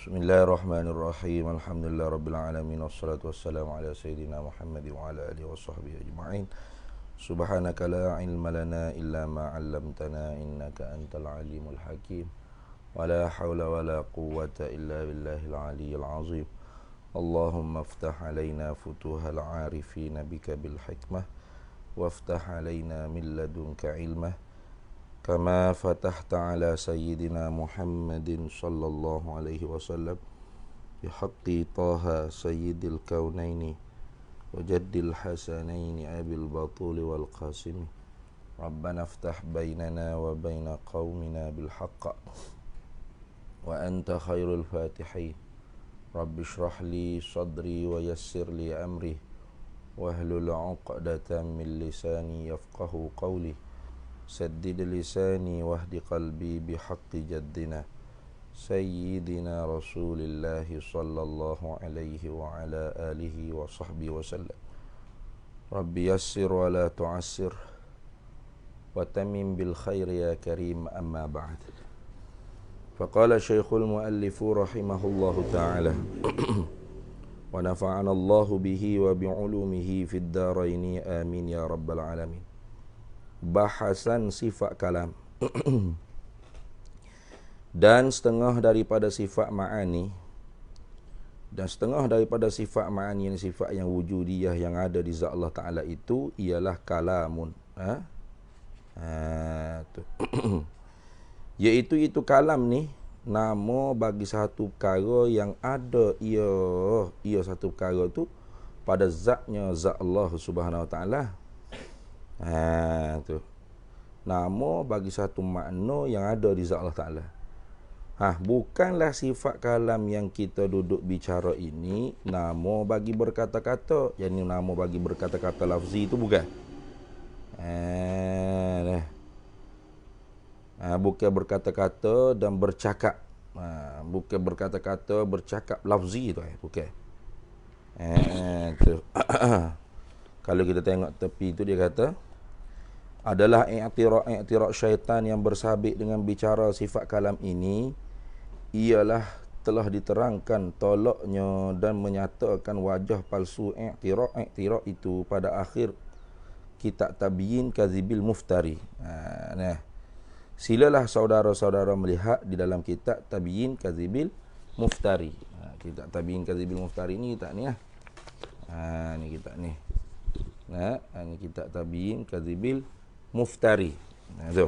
Bismillahirrahmanirrahim. Alhamdulillah rabbil alamin wassalatu wassalamu ala sayyidina Muhammad wa ala alihi washabbihi ajma'in. Subhanaka la ilma lana illa ma 'allamtana innaka antal alimul hakim. Wa la haula wa la quwwata illa billahil aliyyil azim. Allahumma iftah alaina futuhal 'arifin bika bil hikmah waftah alaina min ladunka ilmah kama fatahta ala sayyidina Muhammadin sallallahu alaihi wasallam bihaqqi taha sayyidil kaunaini wa jaddil hasanaini abil batuli wal qasimi rabbana aftah bainana wa baina qaumina bil haqq wa anta khairul fatihin rabbi shrah li sadri wa yassir li amri wahlul 'uqdatam min lisani yafqahu qawli saddid lisani wahdi qalbi bihaqqi jaddina sayyidina rasulillahi sallallahu alaihi wa ala alihi wa sahbihi wa sallam. Rabbi yassir wa la tu'assir wa tamim bil khairi ya karim, amma ba'd. Faqala syekhul muallifu rahimahullahu ta'ala wa nafa'ana Allahu bihi wa bi'ulumihi fid daraini amin ya rabbal alamin. Bahasan sifat kalam dan setengah daripada sifat ma'ani, dan setengah daripada sifat ma'ani yang sifat yang wujudiyah yang ada di zat Allah Ta'ala itu ialah kalamun, tu. Iaitu itu kalam ni nama bagi satu perkara yang ada ia satu perkara tu pada zatnya zat Allah Subhanahu Wa Ta'ala. Tu. Nama bagi satu makna yang ada di zat Allah Ta'ala. Bukanlah sifat kalam yang kita duduk bicara ini nama bagi berkata-kata. Yang ni nama bagi berkata-kata lafzi itu bukan. Bukan berkata-kata dan bercakap. Bukan berkata-kata bercakap lafzi tu. Bukan. Tu. Kalau kita tengok tepi tu dia kata adalah i'tiraq syaitan yang bersabit dengan bicara sifat kalam ini ialah telah diterangkan tolaknya dan menyatakan wajah palsu i'tiraq itu pada akhir kitab Tabyin Kadzibil Muftari. Silalah saudara-saudara melihat di dalam kitab Tabyin Kadzibil Muftari. Kitab Tabyin Kadzibil Muftari ni kitab ni ni kitab ni. Ini kitab Tabyin Kadzibil Muftari. Tu.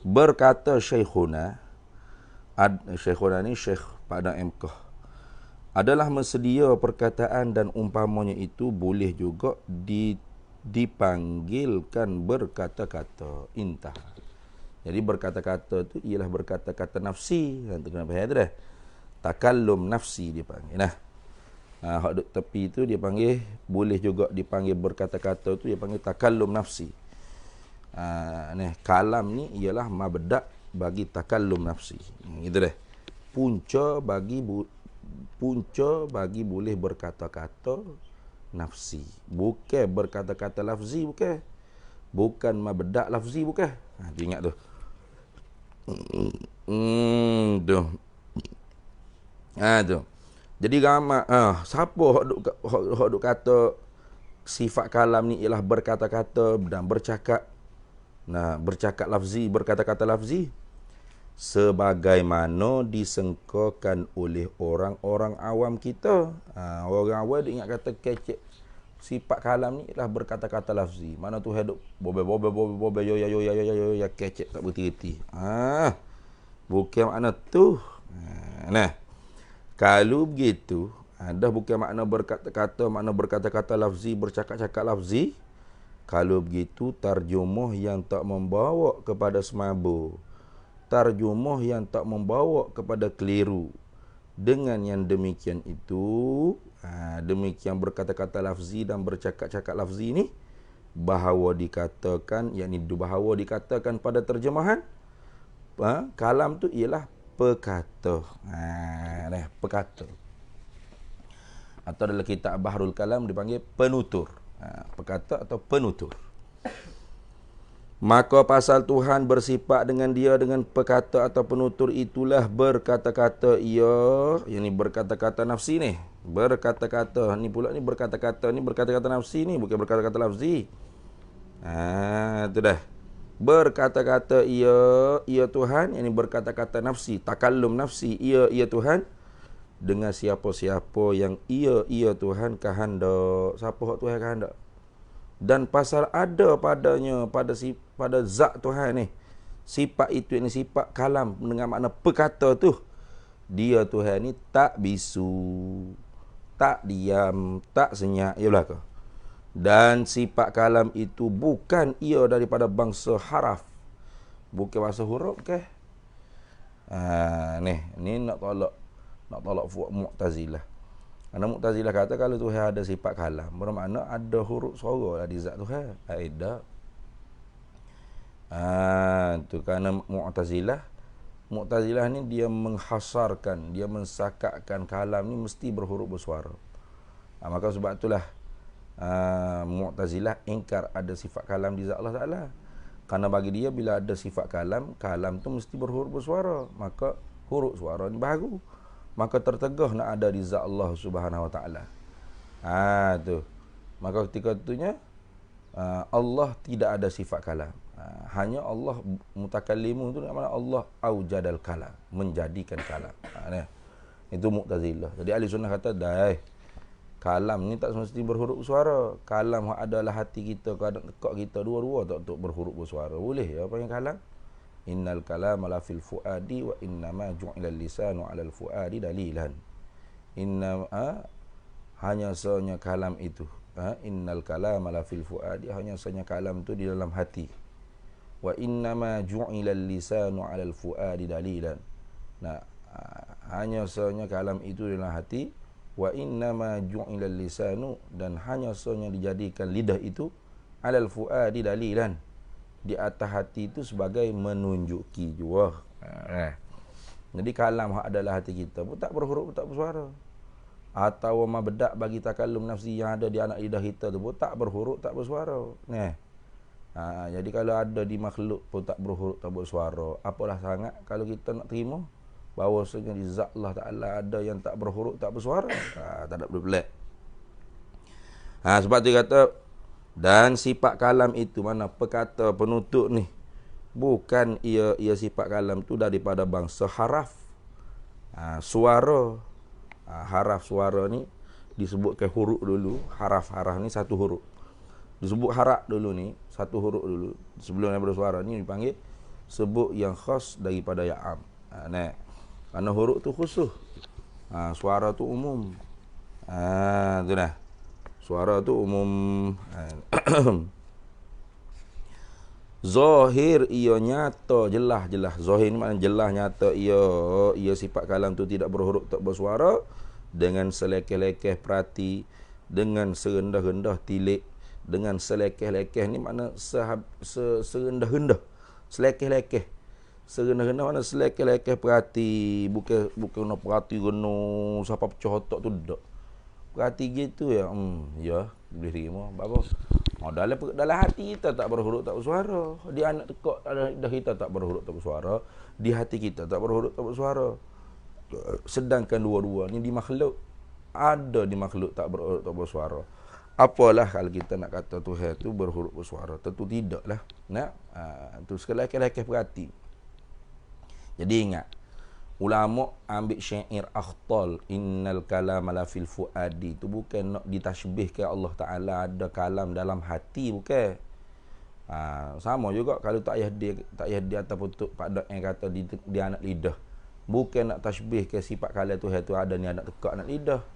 Berkata Syekhuna ni Syekh Padang MKh, adalah mensedia perkataan dan umpamanya itu boleh juga dipanggilkan berkata-kata. Intah. Jadi berkata-kata tu ialah berkata-kata nafsi. Itu kenapa dah? Takallum nafsi dipanggil. Hak duk tepi tu dia panggil, boleh juga dipanggil berkata-kata tu dia panggil takallum nafsi. Kalam ni ialah mabda' bagi takallum nafsi. Gitu dah. Punca bagi boleh berkata-kata nafsi. Bukan berkata-kata lafzi, bukan. Bukan mabda' lafzi, bukan. Ingat tu. Tu. Tu. Jadi ramai siapa hok duk kata sifat kalam ni ialah berkata-kata dan bercakap. Bercakap lafzi, berkata-kata lafzi sebagaimana disengkakan oleh orang-orang awam kita. Orang awam dia ingat kata kecek sifat kalam ni ialah berkata-kata lafzi. Mana tu hidup bobe ya kecek tak berhenti. Bukan makna tu. Kalau begitu, dah bukan makna berkata-kata lafzi, bercakap-cakap lafzi. Kalau begitu, tarjumah yang tak membawa kepada semabur, tarjumah yang tak membawa kepada keliru. Dengan yang demikian itu, demikian berkata-kata lafzi dan bercakap-cakap lafzi ni, bahawa dikatakan pada terjemahan, kalam tu ialah pekata. Pekata. Atau dalam kitab Bahrul Kalam dipanggil penutur. Pekata atau penutur. Maka pasal Tuhan bersifat dengan dia dengan perkata atau penutur itulah berkata-kata ia, yang ni berkata-kata nafsi ni. Berkata-kata ni pula ni berkata-kata nafsi ni, bukan berkata-kata lafzi. Tu dah. Berkata-kata ia Tuhan, yang ni berkata-kata nafsi, takallum nafsi, ia Tuhan dengan siapa-siapa yang ia Tuhan kehendak. Siapa hak Tuhan kehendak? Dan pasal ada padanya pada zat Tuhan ni sifat itu, ini sifat kalam dengan makna perkata tu, dia Tuhan ni tak bisu, tak diam, tak senyap, ya belaka. Dan sifat kalam itu bukan ia daripada bangsa haraf, bukan bangsa huruf ke. Ni nak tolak Mu'tazilah. Karena Mu'tazilah kata kalau Tuhan ada sifat kalam, bermakna ada huruf suara lah di zat Tuhan. Tak. Tu kerana Mu'tazilah ni dia menghasarkan, dia mensakatkan kalam ni mesti berhuruf bersuara. Maka sebab itulah Mu'tazilah ingkar ada sifat kalam di zat Allah Ta'ala. Karena bagi dia bila ada sifat kalam tu mesti berhuruf bersuara. Maka huruf suara ni baru. Maka tertegah nak ada di zat Allah Subhanahu Wa Ta'ala. Tu. Maka ketika itunya Allah tidak ada sifat kalam. Hanya Allah mutakallimu tu makna Allah aujadal kalam, menjadikan kalam. Itu Mu'tazilah. Jadi ahli sunnah kata kalam ni tak semesti berhuruf bersuara. Kalam adalah hati kita, keadaan tekak kita, dua-dua tak untuk berhuruf bersuara. Boleh ya apa yang kalam? Innal kalama la fil fuadi wa innama ju'ila lisanu 'alal fuadi dalilan. Hanya sanya kalam itu. Innal kalama la fil fuadi, hanya sanya kalam tu di dalam hati. Wa innama ju'ila lisanu 'alal fuadi dalilan. Hanya sanya kalam itu di dalam hati. Wa innama ju'ila lisanu, dan hanya sanya dijadikan lidah itu 'alal fuadi dalilan, di atas hati itu sebagai menunjuki jua. Jadi kalam adalah hati kita pun tak berhuruf, tak bersuara. Atau bedak bagi takallum nafsi yang ada di anak lidah kita tu pun tak berhuruf, tak bersuara. Jadi kalau ada di makhluk pun tak berhuruf, tak bersuara, apalah sangat kalau kita nak terima bahawasanya di zat Allah Ta'ala ada yang tak berhuruf, tak bersuara. Tak ada pelik. Sebab tu kata, dan sifat kalam itu, mana perkata penutur ni, bukan ia sifat kalam tu daripada bangsa haraf. Suara, haraf suara ni disebutkan huruf dulu. Haraf ni satu huruf. Disebut haraf dulu ni, satu huruf dulu. Sebelum daripada suara ni dipanggil sebut yang khas daripada yang am. Kerana huruf tu khusus. Suara tu umum. Tu dah. Suara tu umum. Zahir ia nyata, jelas. Zahir ni maknanya jelas, nyata ia sifat kalam tu tidak berhuruf, tak bersuara, dengan selekeh-lekeh perhati, dengan serendah-rendah tilik, dengan selekeh-lekeh ni makna serendah-rendah. Selekeh-lekeh. Serendah-rendah mana selekeh-lekeh perhati, bukan nak perhati geno siapa pecah otak tu dak. Perhati gitu ya. Ya, boleh terima. Apa? Dalam hati kita tak berhuruf, tak bersuara. Di anak tekak dah kita tak berhuruf, tak bersuara. Di hati kita tak berhuruf, tak bersuara. Sedangkan dua-dua ni di makhluk, ada di makhluk tak berhuruf, tak bersuara. Apalah kalau kita nak kata Tuhan tu berhuruf bersuara? Tentu tidaklah. Tu sekali-kali perhati. Jadi ingat, ulama ambil syair akhtal, innal kalama la fil fuadi, itu bukan nak ditashbihkan Allah Ta'ala ada kalam dalam hati, bukan. Sama juga kalau tak payah dia ataupun pada yang kata di anak lidah, bukan nak tashbih ke sifat kalam Tuhan tu ada ni anak tekak anak lidah.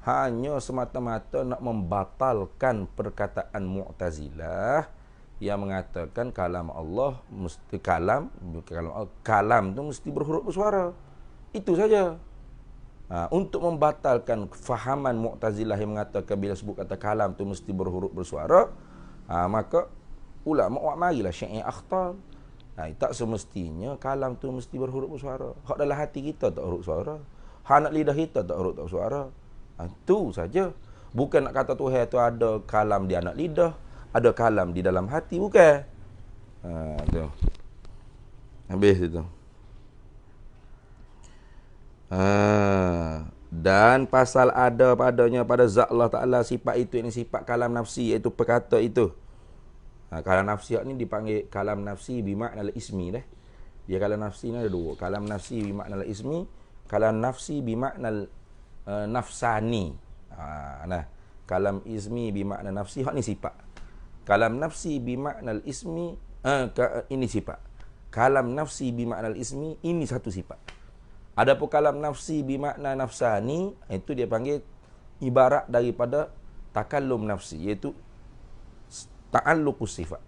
Hanya semata-mata nak membatalkan perkataan Mu'tazilah yang mengatakan kalam Allah mesti kalam tu mesti berhuruf bersuara. Itu saja. Untuk membatalkan fahaman Mu'tazilah yang mengatakan bila sebut kata kalam tu mesti berhuruf bersuara, maka ulama marilah syair akhtal. Tak semestinya kalam tu mesti berhuruf bersuara. Hak dalam hati kita tak huruf suara. Hak nak lidah kita tak huruf tak suara. Itu saja. Bukan nak kata Tuhan tu ada kalam di anak lidah, ada kalam di dalam hati, bukan. Tu. Habis itu. Dan pasal ada padanya pada zat Allah Ta'ala sifat itu, ini sifat kalam nafsi, iaitu perkata itu. Kalam nafsi ni dipanggil kalam nafsi bimakna ismi dah. Dia kalam nafsi ni ada dua. Kalam nafsi bimakna ismi, kalam nafsi bimakna nafsani. Nah, kalam ismi bimakna nafsi, hak ni sifat. Kalam nafsi bimakna ismi, ini sifat. Kalam nafsi bimakna ismi, ini satu sifat. Adapun kalam nafsi bimakna nafsani, itu dia panggil ibarat daripada takallum nafsi, iaitu ta'alluqus sifat.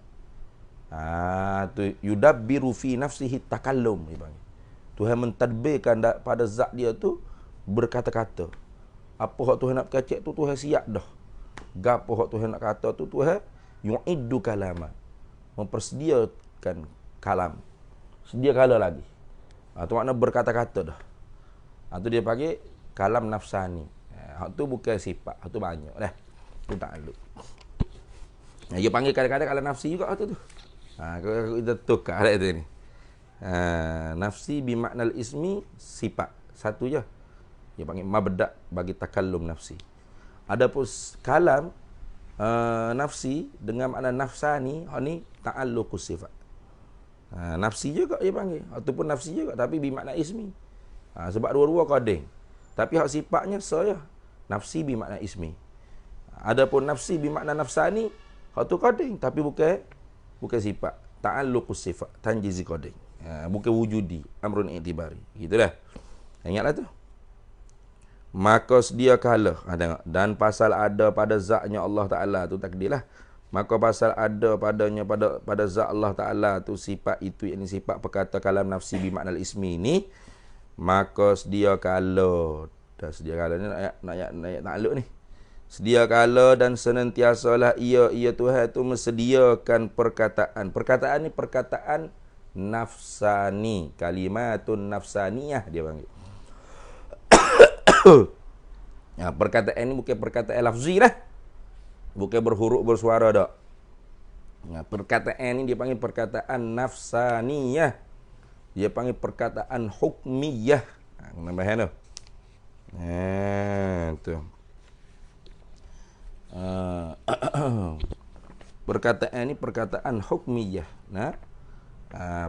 Tu yudabbiru fi nafsihi takallum dia panggil. Tuhan mentadbirkan pada zat dia tu berkata-kata. Apa hak Tuhan nak kacak tu Tuhan siap dah. Gapo hak Tuhan nak kata tu Tuhan yu'iddu kalama. Mempersediakan kalam. Sedia kala lagi. Tu makna berkata-kata dah. Tu dia panggil kalam nafsani. Hak tu bukan sifat, hak tu banyak dah. Tu ta'alluq. Dia panggil kadang-kadang kalam nafsi juga tu. Kalau kita tukar dah tu ni. Nafsi bimaknal ismi sifat. Satu je. Dia panggil mabda' bagi takallum nafsi. Adapun kalam nafsi dengan makna nafsani, hak ni ta'alluqus sifat. Nafsi juga dia panggil, ataupun nafsi juga tapi bimakna ismi. Sebab dua-dua kodeng. Tapi hak sifatnya saya nafsi bimakna ismi. Adapun nafsi bimakna nafsani, hak tu kodeng tapi bukan sifat. Ta'alluqus sifat, tanjizi kodeng. Bukan wujudi, amrun i'tibari. Gitulah. Ingatlah tu. Maka sedia kala, dan pasal ada pada zatnya Allah Ta'ala tu takdirlah. Maka pasal ada padanya pada zat Allah Ta'ala tu sifat itu, ini sifat perkata kalam nafsi bimaknal ismi ni, maka sedia kala, dah sedia kala ni nak takluk ni. Sedia kala dan senantiasalah ia Tuhan tu mesediakan perkataan. Perkataan ni perkataan nafsani, kalimatun nafsaniyah dia panggil. Perkataan ni bukan perkataan lafzi lah. Bukan berhuruf bersuara dak. Perkataan ni dia panggil perkataan nafsaniyah. Dia panggil perkataan hukmiyah. Nambahan tu. Tu. Perkataan ni perkataan hukmiyah.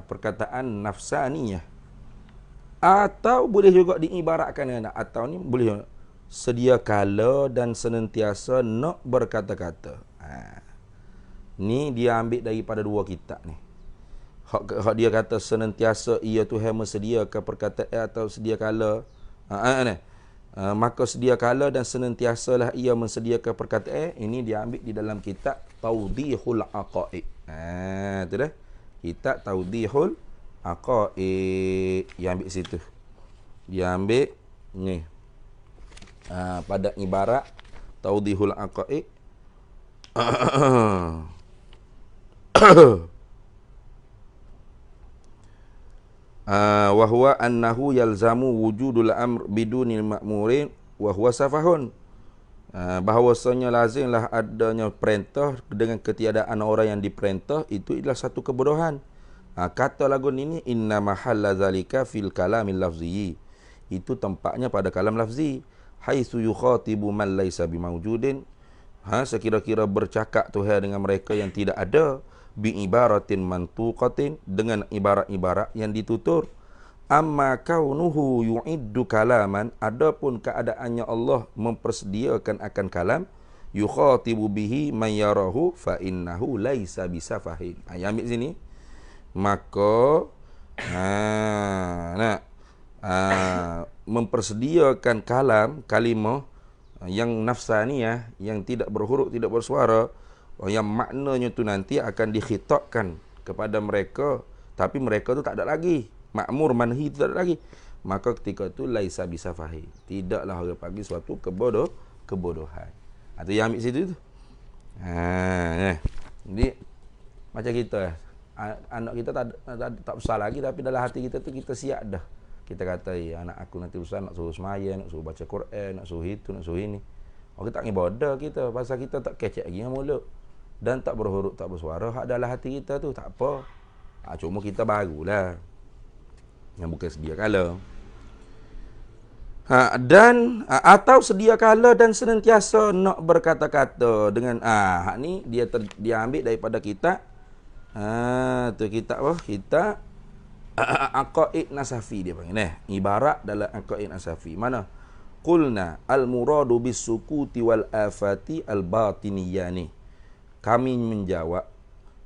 Perkataan nafsaniyah. Atau boleh juga diibaratkan atau ni boleh sedia kala dan senantiasa nak berkata-kata. Ni dia ambil daripada dua kitab ni. Hak dia kata senantiasa ia Tuhan mesediakan perkataan atau sedia kala. Maka sedia kala dan senantiasalah ia mensediakan perkataan. Ini dia ambil di dalam kitab Tawdihul Aqaid. Tu dah. Kitab Tawdihul Aqaid. Dia ambil situ. Dia ambil ni. Pada ibarat Tawdihul Aqaid. Wa huwa annahu yalzamu wujudul amr bidunil ma'murin wa huwa safahun. Bahawasanya lazimlah adanya perintah dengan ketiadaan orang yang diperintah, itu adalah satu kebodohan. Kata lagu ini inna mahalla zalika fil kalamil lafzi. Itu tempatnya pada kalam lafzi. Haitsu yukhatibu man laisa bimawjudin. Sekira-kira bercakap Tuhan dengan mereka yang tidak ada, bi ibaratin mantuqatin, dengan ibarat-ibarat yang ditutur. Amma kaunuhu yu'iddu kalaman, adapun keadaannya Allah mempersediakan akan kalam, yukhatibu bihi man yarahu fa innahu laisa bisafahin. Ayat ambil sini. Maka mempersediakan kalimah yang nafsaniyah, yang tidak berhuruf, tidak bersuara, yang maknanya tu nanti akan dikhitabkan kepada mereka, tapi mereka tu tak ada lagi, makmur manhi tu tak ada lagi. Maka ketika tu laisa bisafahi, tidaklah orang panggil suatu kebodohan. Itu yang ambil situ tu. Jadi macam kita, anak kita tak besar lagi, tapi dalam hati kita tu kita siap dah. Kita kata, anak aku nanti besar nak suruh semaya, nak suruh baca Quran, nak suruh itu, nak suruh ini. Kita tak ibadah kita, pasal kita tak kecek lagi dengan mulut. dan tak berhuruf, tak bersuara, hak dalam hati kita tu tak apa. Cuma kita barulah yang bukan sedia kala. Atau sedia kala dan senantiasa nak berkata-kata dengan hak ni dia ambil daripada kitab tu kitab apa? Kitab Aqaid Nasafi dia panggil. Ibarat dalam Aqaid Nasafi. Mana? Qulna al-muradu bis-sukuti wal afati al-batiniyani. Kami menjawab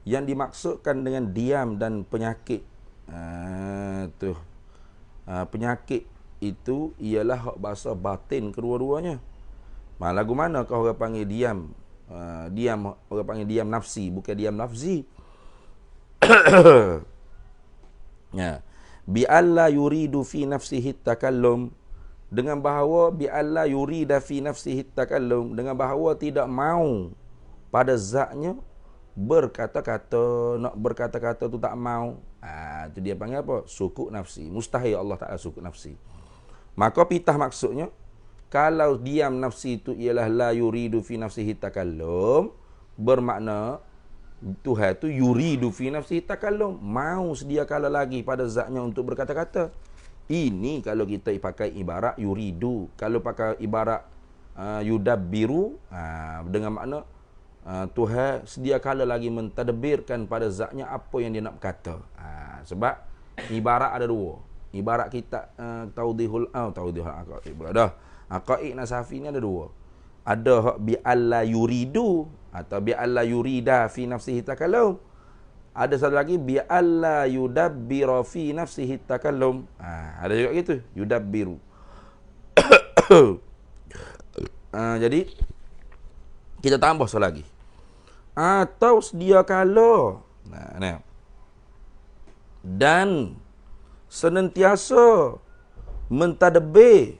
yang dimaksudkan dengan diam dan penyakit. Penyakit itu ialah hak bahasa batin kedua-duanya. Lagu mana kau orang panggil diam? Diam orang panggil diam nafsi, bukan diam lafzi. Ya. Bi alla yuridu fi nafsihi takallum, dengan bahawa bi alla yurida fi nafsihi takallum, dengan bahawa tidak mau pada zatnya berkata-kata, nak berkata-kata tu tak mau. Itu dia panggil apa? Sukuk nafsi. Mustahil Allah Ta'ala sukuk nafsi. Maka pitah maksudnya, kalau diam nafsi itu ialah la yuridu fi nafsihi takallum, bermakna Tuhan tu yuridu fi nafsihi takallum, mau sedia kala lagi pada zatnya untuk berkata-kata. Ini kalau kita pakai ibarat yuridu. Kalau pakai ibarat yudabbiru, dengan makna Tuhan sedia kala lagi mentadbirkan pada zatnya apa yang dia nak berkata. Sebab ibarat ada dua. Ibarat kita taudihul aqaid berada. Aqaid Nasafi ni ada dua. Ada hak bi alla yuridu atau bi alla yurida fi nafsihi takallum. Ada satu lagi bi alla yudabbira fi nafsihi takallum. Ada juga gitu, yudabbiru. Jadi kita tambah satu lagi. Atau sedia kala. Dan senantiasa mentadbir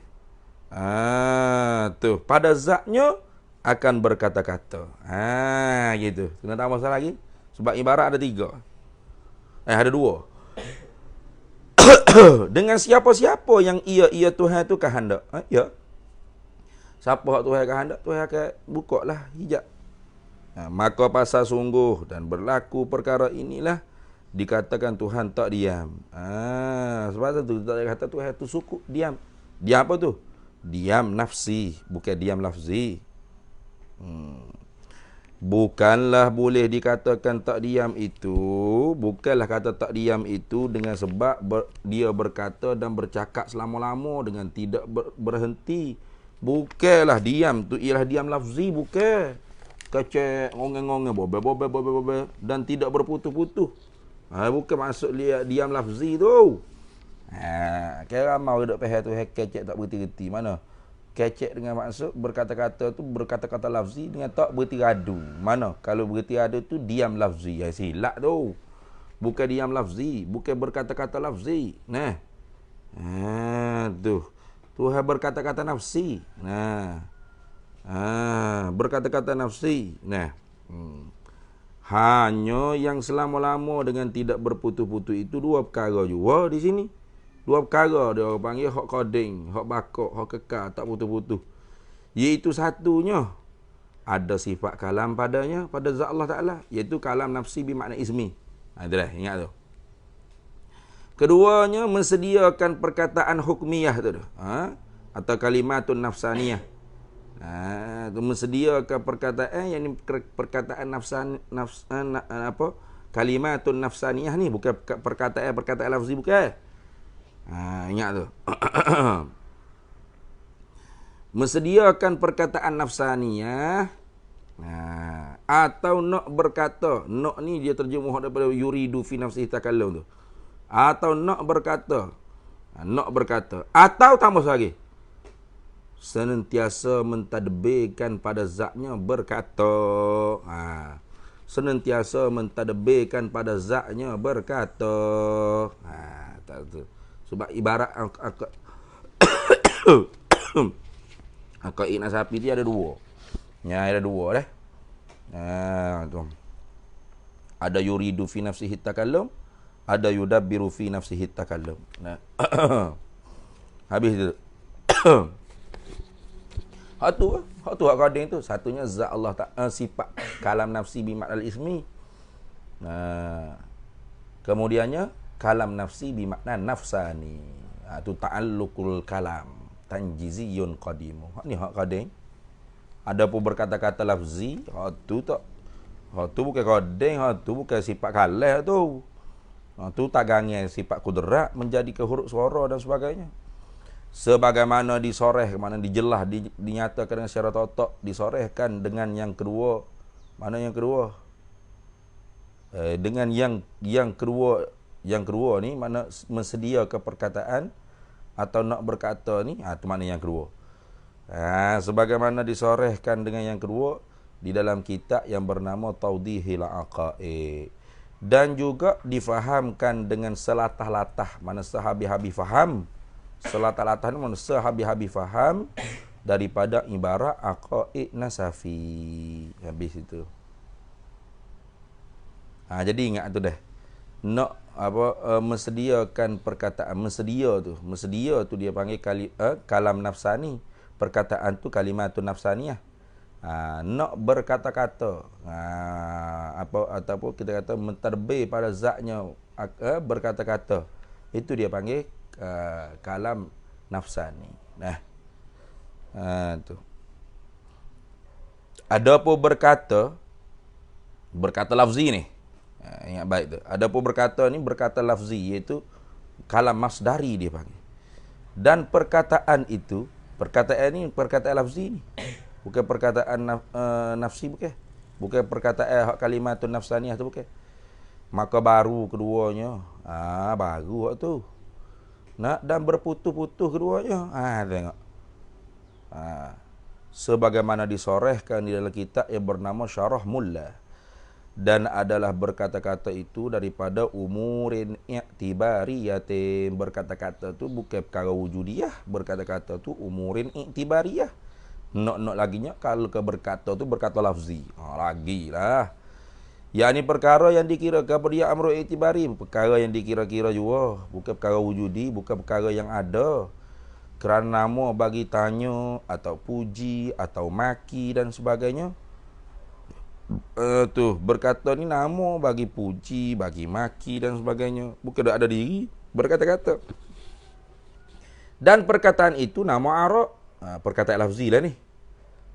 pada zatnya akan berkata-kata. Gitu. Kena tambah satu lagi. Sebab ibarat ada tiga. Ada dua. Dengan siapa-siapa yang ia Tuhan tu kehendak. Ya. Siapa hak Tuhan kehendak, Tuhan akan buka lah hijab. Maka pasal sungguh dan berlaku perkara inilah dikatakan Tuhan tak diam. Sebab tu tak kata Tuhan tu sukuk diam. Diam apa tu? Diam nafsi, bukan diam lafzi. Bukanlah boleh dikatakan tak diam itu, bukanlah kata tak diam itu dengan sebab dia berkata dan bercakap selama-lama dengan tidak berhenti. Bukanlah diam tu ialah diam lafzi, bukan. Kecek, ngongeng-ngongeng, bobe dan tidak berputus-putus. Bukan maksud dia diam lafzi tu. Kira mau duduk pihak tu kecek tak berhenti-henti. Mana? Kecek dengan maksud berkata-kata tu berkata-kata lafzi dengan tak berhenti radu. Mana? Kalau berhenti radu tu diam lafzi. Silap tu. Bukan diam lafzi, bukan berkata-kata lafzi. Tu. Tuhan berkata-kata nafsi. Berkata-kata nafsi. Hanya yang selama-lama dengan tidak berputus-putus itu dua perkara juga di sini. Dua perkara dia panggil hak koding, hak bakok, hak kekal, tak putus-putus. Iaitu satunya ada sifat kalam padanya, pada zat Allah Ta'ala, iaitu kalam nafsi bermakna ismi. Itulah, ingat tu. Keduanya mensediakan perkataan hukmiyah tu. Atau kalimatun nafsaniyah. Mensediakan perkataan yang ini perkataan kalimatun nafsaniyah ni bukan perkataan lafzi, bukan. Ingat tu. Mensediakan perkataan nafsaniyah, atau nak berkata. Nak ni dia terjemuh daripada yuridu fi nafsihi takallum tu. Atau nak berkata. Atau tambah lagi, senantiasa mentadbirkan pada zatnya berkata. Senantiasa mentadbirkan pada zatnya berkata. Tu. Sebab ibarat Aqaid Nasafi dia ada dua. Ada dua dah. Tu. Ada yuridu fi nafsihi takallum, ada yudabbiru fi nafsihi takallum. Habis itu. Hak tu hak qadin tu. Satunya zat Allah sifat kalam nafsi bi makna al-ismi. Kemudiannya kalam nafsi bi makna nafsani. Tu ta'alluqul kalam tanjiziyun qadimu. Hak ni hak qadin. Ada pun berkata-kata lafzi, hak tu tak. Hak tu bukan qadin, hak tu bukan sifat kalam tu. Hak tu tak gangi sifat kudrat menjadi ke huruf suara dan sebagainya. Sebagaimana disoreh, mana dijelah, dinyatakan dengan secara totok, disorehkan dengan yang kedua. Mana yang kedua? Dengan yang kedua ni mana mensedia ke perkataan atau nak berkata ni, tu mana yang kedua. Sebagaimana disorehkan dengan yang kedua di dalam kitab yang bernama Tawdihil Aqaid, dan juga difahamkan dengan selatah-latah, mana sehabis-habis faham. Selatah-latah ni mana sehabis-habis faham daripada ibarat aqaid nasafi. Habis itu. Jadi ingat tu dah. Nak mesediakan perkataan, mesedia tu dia panggil kalam nafsani. Perkataan tu kalimatun nafsaniyah. Nak berkata-kata, ataupun kita kata menterbih pada zatnya berkata-kata, itu dia panggil kalam nafsani. Tu. Ada pun berkata lafzi ni. Ingat baik tu. Ada pun berkata ni berkata lafzi, iaitu kalam masdari dia panggil. Dan perkataan itu, perkataan lafzi ni. Bukan perkataan nafsi, bukan. Bukan perkataan kalimatun nafsaniyah tu, bukan. Maka baru keduanya. Baru hak tu. Dan berputus-putus keduanya. Tengok. Sebagaimana disorehkan di dalam kitab yang bernama Syarah Mullah. Dan adalah berkata-kata itu daripada umurin i'tibariyatin. Berkata-kata tu bukan perkara wujudiyah. Berkata-kata tu umurin i'tibariyah. Nak laginya kalau ke berkata tu berkata lafzi. Lagilah. Yang ni perkara yang dikira kepada dia amru i'tibari, perkara yang dikira-kira juga, bukan perkara wujudi, bukan perkara yang ada. Kerana nama bagi tanya atau puji atau maki dan sebagainya. Berkata ni nama bagi puji, bagi maki dan sebagainya, bukan ada diri, berkata-kata. Dan perkataan itu nama arad. Perkataan lafzi lah ni.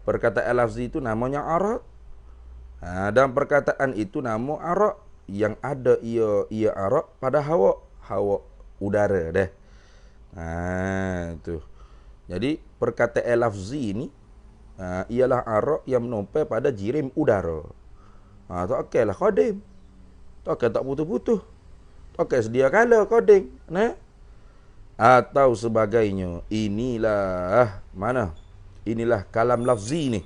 Perkataan lafzi itu namanya arad. Dan perkataan itu nama arad, yang ada ia arad pada hawa udara dah. Tu. Jadi perkataan lafzi ni ialah arad yang menopel pada jirim udara. Tak okeylah qadim. Tak putus-putus. Tak sedia kala qadim. Atau sebagainya. Inilah kalam lafzi ni.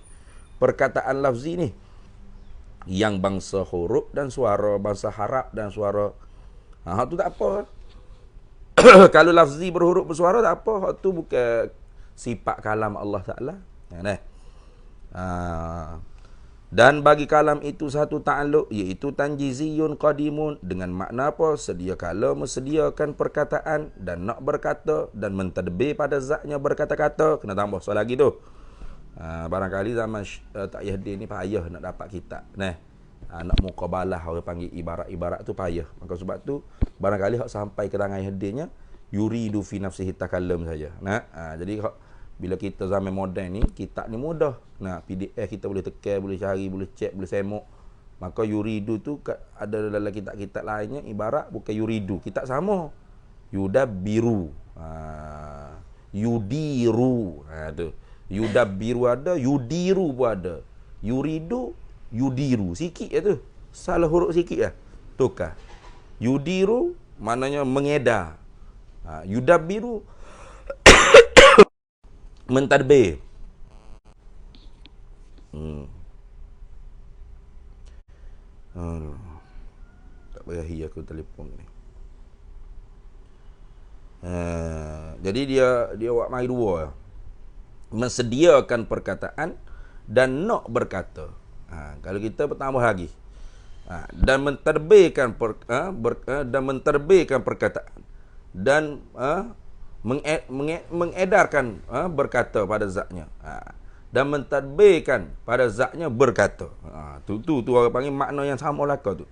Perkataan lafzi ni yang bangsa huruf dan suara, bangsa harap dan suara. Hak tu tak apa. Kalau lafzi berhuruf bersuara tak apa. Hak tu bukan sifat kalam Allah Ta'ala. Dan bagi kalam itu satu ta'alluq, iaitu tanjiziyun qadimun, dengan makna apa? Sedia kala mesediakan perkataan dan nak berkata dan mentadbir pada zatnya berkata-kata. Kena tambah soal lagi tu. Barangkali zaman tak Yahdi ni payah nak dapat kitab. Nak muqabalah, orang panggil ibarat-ibarat tu payah. Maka sebab tu barangkali hak sampai ke tangan Yahdinya yuridu fi nafsihi takallam saja. Jadi bila kita zaman moden ni, kitab ni mudah. PDF kita boleh tekan, boleh cari, boleh cek, boleh semok. Maka yuridu tu ada dalam kitab-kitab lainnya ibarat bukan yuridu. Kitab sama. Yudabbiru. Yudiru. Tu. Yudabbiru ada, yudiru pun ada. Yuridu, yudiru. Sikit je tu. Salah huruf sikit lah. Tukar. Yudiru maknanya mengedar. Yudabbiru mentadbir. Tak payah aku telefon ni. Jadi dia buat mai dua. Mensediakan perkataan dan nak berkata. Kalau kita bertambah lagi. Dan menterbitkan perkataan dan mengedarkan berkata pada zatnya. dan mentadbirkan pada zatnya berkata. Tu orang panggil makna yang sama belaka tu.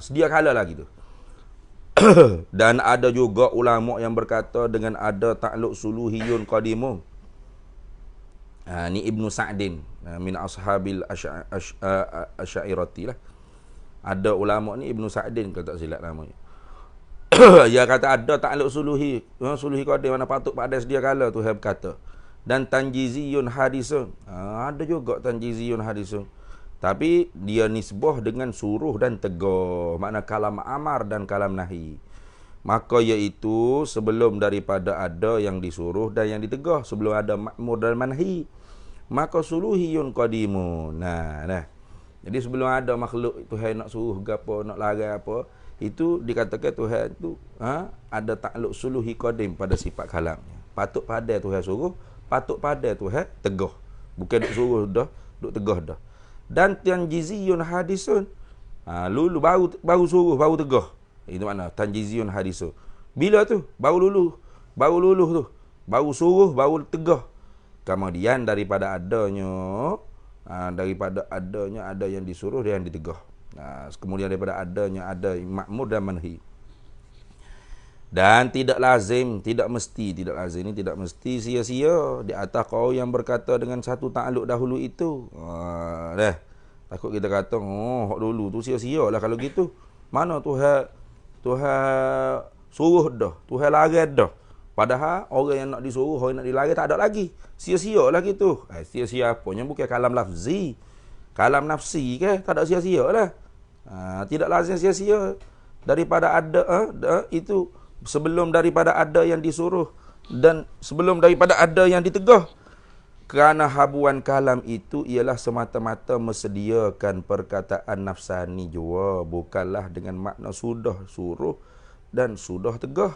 Sedia kala lagi tu. Dan ada juga ulama yang berkata dengan ada ta'alluq suluhiyun qadimun. Ni Ibnu Sa'din min ashabil asy'ariyati lah. Ada ulama ni Ibnu Sa'din kalau tak silap namanya. Dia kata ada ta'alluq suluhi qadim, mana patut pada sedia kala tu dia berkata. Dan tanjiziyun hadisun. Ada juga tanjiziyun hadisun. Tapi dia nisbah dengan suruh dan tegur. Makna kalam amar dan kalam nahi. Maka iaitu sebelum daripada ada yang disuruh dan yang ditegur. Sebelum ada ma'mur dan manhi. Maka suluhiyun qadimun. Nah. Jadi sebelum ada makhluk Tuhan nak suruh apa, nak larang apa, itu dikatakan Tuhan tu ada ta'alluq suluhi qadim pada sifat kalamnya. Patut pada Tuhan suruh, patut pada Tuhan tegur. Bukan duk suruh dah, duk tegur dah. Dan tanjiziyun hadisun. Lulu baru suruh, baru tegur. Itu makna tanjiziyun hadisun. Bila tu? Baru luluh tu. Baru suruh, baru tegur. Kemudian daripada adanya ada yang disuruh dan yang ditegur. Kemudian daripada adanya ada ma'mur dan manhi. Dan tidak lazim ni tidak mesti sia-sia di atas kau yang berkata dengan satu ta'alluq dahulu itu. Dah. Takut kita kata, hak dulu tu sia-sia lah kalau gitu. Mana Tuhan suruh dah, Tuhan larang dah. Padahal orang yang nak disuruh, orang yang nak dilarang tak ada lagi. Sia-sia lah gitu. Sia-sia apanya bukan kalam lafzi. Kalam nafsi ke? Tak ada sia-sia lah. Tidak lazim sia-sia. Daripada ada itu sebelum daripada ada yang disuruh dan sebelum daripada ada yang ditegur. Kerana habuan kalam itu ialah semata-mata mesediakan perkataan nafsani jua, bukanlah dengan makna sudah suruh dan sudah tegur.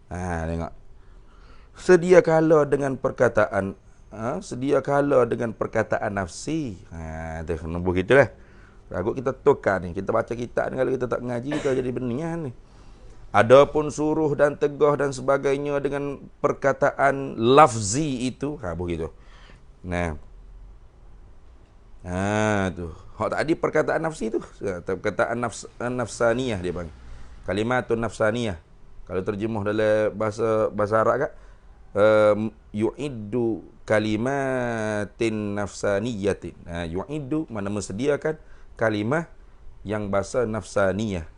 Tengok. Sedia kala dengan perkataan nafsi. Tu nombor gitulah. Ragut kita tukar ni. Kita baca kitab ni, kalau kita tak mengaji kita jadi benian ni. Adapun suruh dan tegur dan sebagainya dengan perkataan lafzi itu, begitu. Tu. Hak tadi perkataan nafsi tu, perkataan nafsaniyah dia panggil. Kalimatun nafsaniyah. Kalau terjemuh dalam bahasa Arab kan, yu'iddu kalimatin nafsaniyatin. Yu'iddu mana mesediakan kalimah yang bahasa nafsaniyah.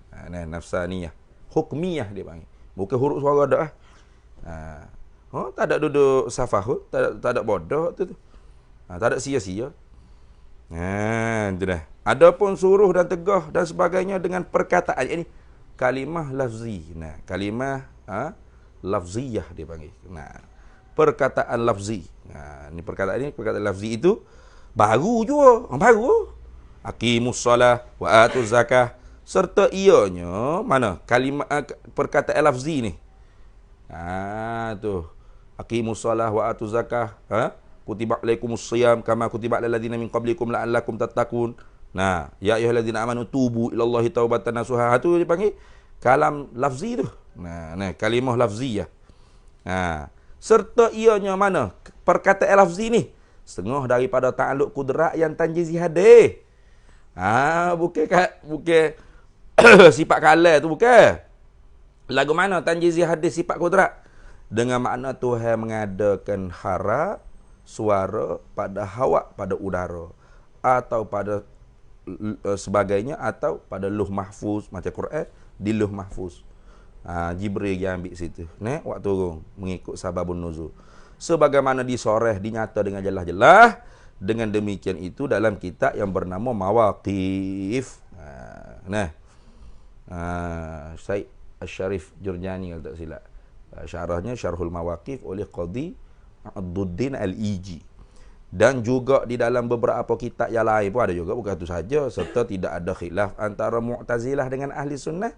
Nafsaniyah. Hukmiyah dia panggil. Bukan huruf suara dah. Tak ada duduk safah, tak ada bodoh tu. Tak ada sia-sia. Itu dah. Adapun suruh dan tegur dan sebagainya dengan perkataan ini kalimah lafzi. Kalimah lafziyah dia panggil. Perkataan lafzi. Perkataan lafzi itu baru juga. Baru. Aqimus solah wa atuz zakah. Serta ianya mana kalimah perkataan lafzi ni. Tu. Aqimus solah wa atuz zakah. Kutiba alaikumus siyam kama kutiba alal ladzina min qablikum la'allakum tattaqun. Ya ayyuhalladzina amanu tubu ilallahi taubatan nasuha. Tu dipanggil kalam lafzi tu. Kalimah lafziyah. Serta ianya mana perkataan lafzi ni setengah daripada ta'alluq kudrat yang tanjizi hadis. Bukan sifat kalam tu bukan. Lagu mana tanjizi hadis sifat kudrat? Dengan makna Tuhan mengadakan harap suara pada hawa, pada udara atau pada sebagainya, atau pada luh mahfuz macam Quran di luh mahfuz. Jibril yang ambil situ waktu turun mengikut sababun nuzul, sebagaimana disoreh dinyata dengan jelas-jelas. Dengan demikian itu dalam kitab yang bernama Mawaqif. Syekh Asy-Syarif Jurjani kalau tak silap, syarahnya Syarhul Mawaqif oleh Qadhi Abduddin Al-Iji. Dan juga di dalam beberapa kitab yang lain pun ada juga, bukan itu saja, serta tidak ada khilaf antara Mu'tazilah dengan Ahli Sunnah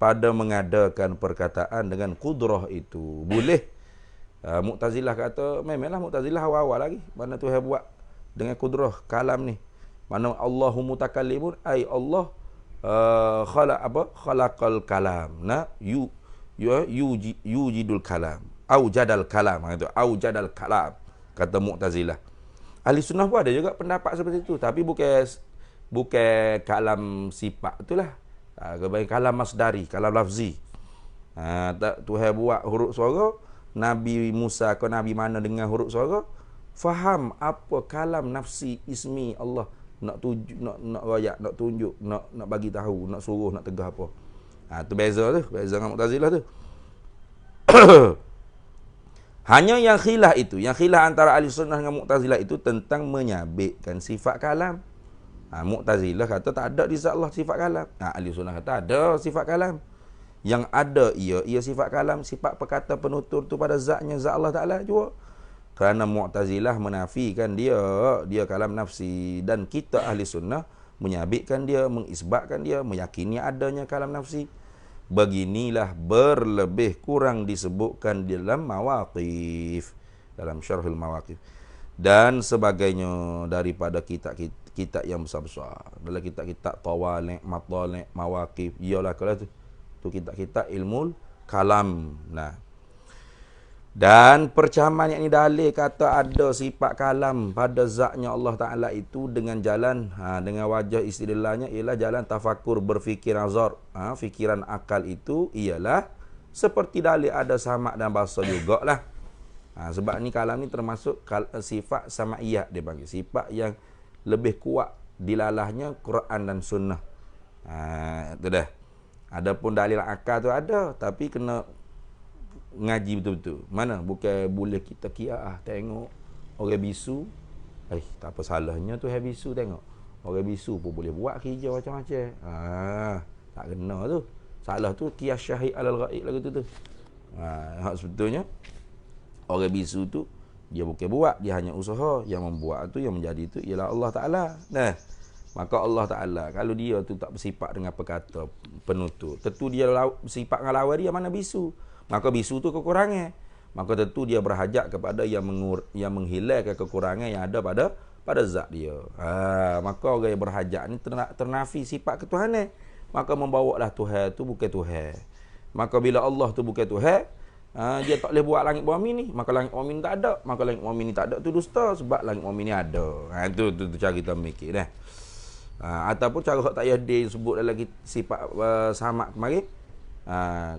pada mengadakan perkataan dengan kudrah itu. Boleh. Mu'tazilah kata, memanglah Mu'tazilah awal-awal lagi mana Tuhan buat dengan kudrah kalam ni. Mana Allahu mutakallimun, ai Allah khalaqal kalam. Yujidul kalam. Aujadal kalam. Itu aujadal kalam kata Mu'tazilah. Ahli sunnah pun ada juga pendapat seperti itu, tapi bukan kalam sifat itulah. Kalam masdari, kalam lafzi. Tuhan buat huruf suara, Nabi Musa ke Nabi mana dengan huruf suara, faham apa kalam nafsi ismi Allah, nak tunjuk, nak royak, nak tunjuk, nak bagi tahu, nak suruh, nak tegah apa. Tu beza dengan Mu'tazilah tu. Hanya yang khilaf itu, yang khilaf antara ahli sunnah dengan Mu'tazilah itu tentang menyabitkan sifat kalam. Mu'tazilah kata tak ada di zat Allah sifat kalam. Ahli sunnah kata ada sifat kalam. Yang ada ia sifat kalam, sifat perkata penutur tu pada zatnya, zat Allah Ta'ala juga. Kerana Mu'tazilah menafikan dia kalam nafsi, dan kita ahli sunnah menyabitkan dia, mengisbatkan dia, meyakini adanya kalam nafsi. Beginilah berlebih kurang disebutkan dalam mawaqif, dalam syarhul mawaqif dan sebagainya daripada kitab yang besar-besar. Dalam kitab tawalik, matalik, mawaqif, ialah kalau tu kitab-kitab ilmu kalam. Dan percaman yang ini dalil kata ada sifat kalam pada zatnya Allah Ta'ala itu dengan jalan, dengan wajah istidlalnya ialah jalan tafakur, berfikir nazar. Fikiran akal itu ialah seperti dalil ada samak dan bahasa jugalah. Sebab ni kalam ni termasuk sifat sama'iyah dia panggil. Sifat yang lebih kuat dilalahnya Quran dan sunnah. Itu dah. Adapun dalil akal tu ada, tapi kena ngaji betul-betul. Mana? Bukan boleh kita tengok orang bisu. Tak apa salahnya tu bisu tengok. Orang bisu pun boleh buat kerja macam-macam. Tak kena tu. Salah tu qiyas syahid alal ghaib lagu tu. Sebetulnya orang bisu tu dia bukan buat, dia hanya usaha. Yang membuat tu, yang menjadi tu ialah Allah Ta'ala. Maka Allah Ta'ala kalau dia tu tak bersifat dengan perkata penutur, tentu dia bersifat dengan lawan dia, mana bisu. Maka bisu tu kekurangan. Maka tentu dia berhajat kepada yang menghilangkan kekurangan yang ada pada zat dia. Maka orang yang berhajat ni ternafi sifat ketuhanan. Maka membawalah Tuhan tu bukan Tuhan. Maka bila Allah tu bukan Tuhan, dia tak boleh buat langit bumi ni. Maka langit bumi ni tak ada. Maka langit bumi ni tak ada tu dusta, sebab langit bumi ni ada. Tu cara kita mikir dah. Ataupun cara tak yadi sebut dalam sifat samak kemarin.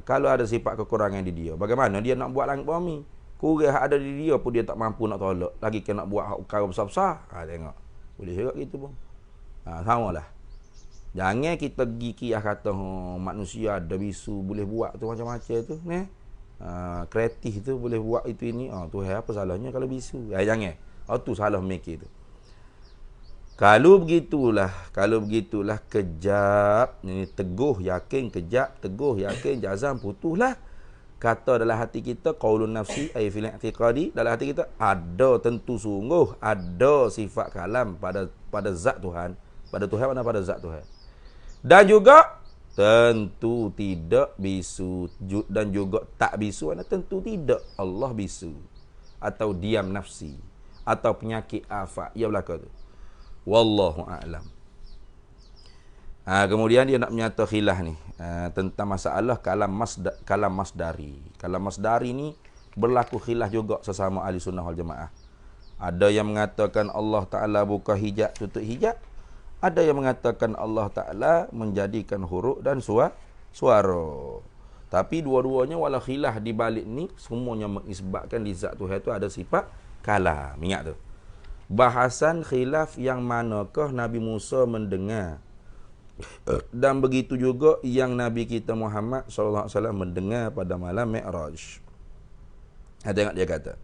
Kalau ada sifat kekurangan di dia, bagaimana dia nak buat langit bumi? Kurang ada di dia pun dia tak mampu nak tolak, lagi kena nak buat perkara besar-besar. Tengok. Boleh juga gitu pun. Samalah. Jangan kita pergi kias kata manusia ada bisu boleh buat tu macam-macam tu, kreatif tu boleh buat itu ini. Tuhan apa salahnya kalau bisu? Jangan. Tu salah mikir tu. Kalau begitulah kejap, ini teguh yakin, kejap teguh yakin, jazam putuslah. Kata dalam hati kita qaulun nafsi ay fil i'tiqadi, dalam hati kita ada tentu sungguh ada sifat kalam pada zat Tuhan, pada Tuhan mana pada zat Tuhan. Dan juga tentu tidak bisu, dan juga tak bisu, mana tentu tidak Allah bisu atau diam nafsi atau penyakit afat. Ya belaka tu. Wallahu a'lam. Kemudian dia nak menyata khilaf ni tentang masalah kalam masdari. Kalam masdari ni berlaku khilaf juga sesama ahli sunnah wal jamaah. Ada yang mengatakan Allah Ta'ala buka hijab, tutup hijab. Ada yang mengatakan Allah Ta'ala menjadikan huruf dan suara. Tapi dua-duanya walau khilaf di balik ni, semuanya mengisbatkan di zat Tuhan tu ada sifat kalam. Ingat tu. Bahasan khilaf yang manakah Nabi Musa mendengar, dan begitu juga yang Nabi kita Muhammad SAW mendengar pada malam Mi'raj. Tengok dia kata,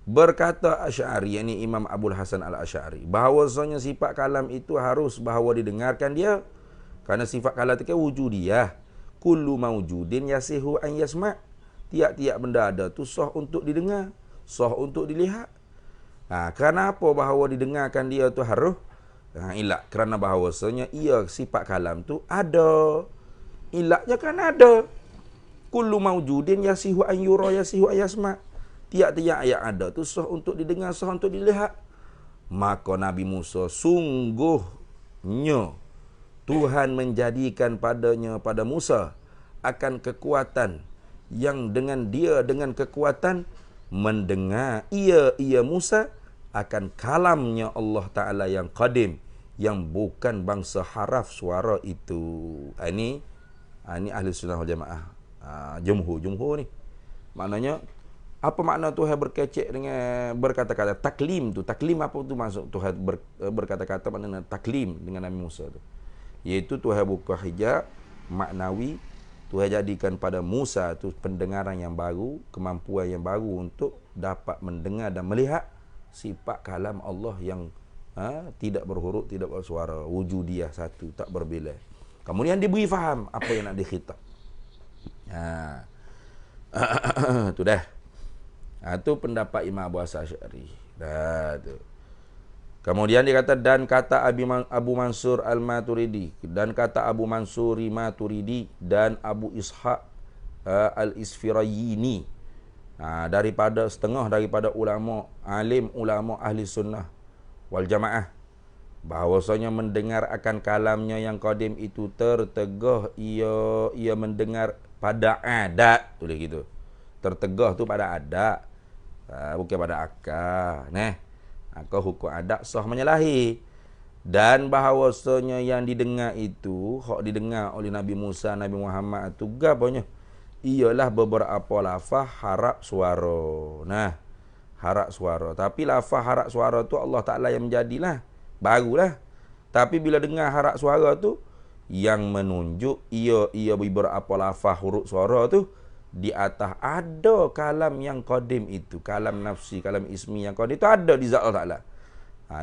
berkata Asy'ari, yakni Imam Abul Hasan Al-Asy'ari, bahawasanya sifat kalam itu harus bahawa didengarkan dia, kerana sifat kalam itu kan wujudiyah. Kullu mawjudin yasihu an yasma'. Tiap-tiap benda ada tu sah untuk didengar, sah untuk dilihat. Kenapa bahawa didengarkan dia tu harus? Ilat kerana bahawasanya ia sifat kalam tu ada. Ilatnya kan ada. Kullu mawjudin yasihu an yura yasihu an yasma'. Tiap-tiap ayat ada tu sah untuk didengar, sah untuk dilihat. Maka Nabi Musa sungguhnya Tuhan menjadikan pada Musa akan kekuatan yang dengan kekuatan mendengar ia Musa akan kalamnya Allah Ta'ala yang qadim, yang bukan bangsa haraf suara itu. Ini ahli sunnah wal jamaah. Jumhur ni. Maknanya, apa makna Tuhan berkecek dengan berkata-kata? Taklim tu. Taklim apa tu maksud Tuhan berkata-kata maknanya taklim dengan Nabi Musa tu? Iaitu Tuhan buka hijab maknawi, Tuhan jadikan pada Musa tu pendengaran yang baru, kemampuan yang baru untuk dapat mendengar dan melihat sifat kalam Allah yang tidak berhuruf, tidak bersuara, wujudiyah satu, tak berbeza. Kemudian diberi faham apa yang nak dikhitab. Tu dah. Tu pendapat Imam Abu Hasan Asy'ari. Tu. Kemudian dia kata, dan kata Abu Mansur Al-Maturidi, dan kata Abu Mansuri Maturidi, dan Abu Ishaq Al-Isfirayini, setengah daripada ulama, alim ulama ahli sunnah wal jamaah, bahawasanya mendengar akan kalamnya yang qadim itu tertegah ia mendengar pada adat, tulis gitu. Tertegah tu pada adat, bukan pada akal. Akal hukum adat sah menyalahi. Dan bahawasanya yang didengar itu, hak didengar oleh Nabi Musa, Nabi Muhammad itu gapanya? Ialah beberapa lafaz harap suara. Harap suara. Tapi lafaz harap suara tu Allah Ta'ala yang menjadilah. Barulah. Tapi bila dengar harap suara tu, yang menunjuk ia beberapa lafaz huruf suara tu, di atas ada kalam yang qadim itu, kalam nafsi, kalam ismi yang qadim itu ada di zat Allah Ta'ala.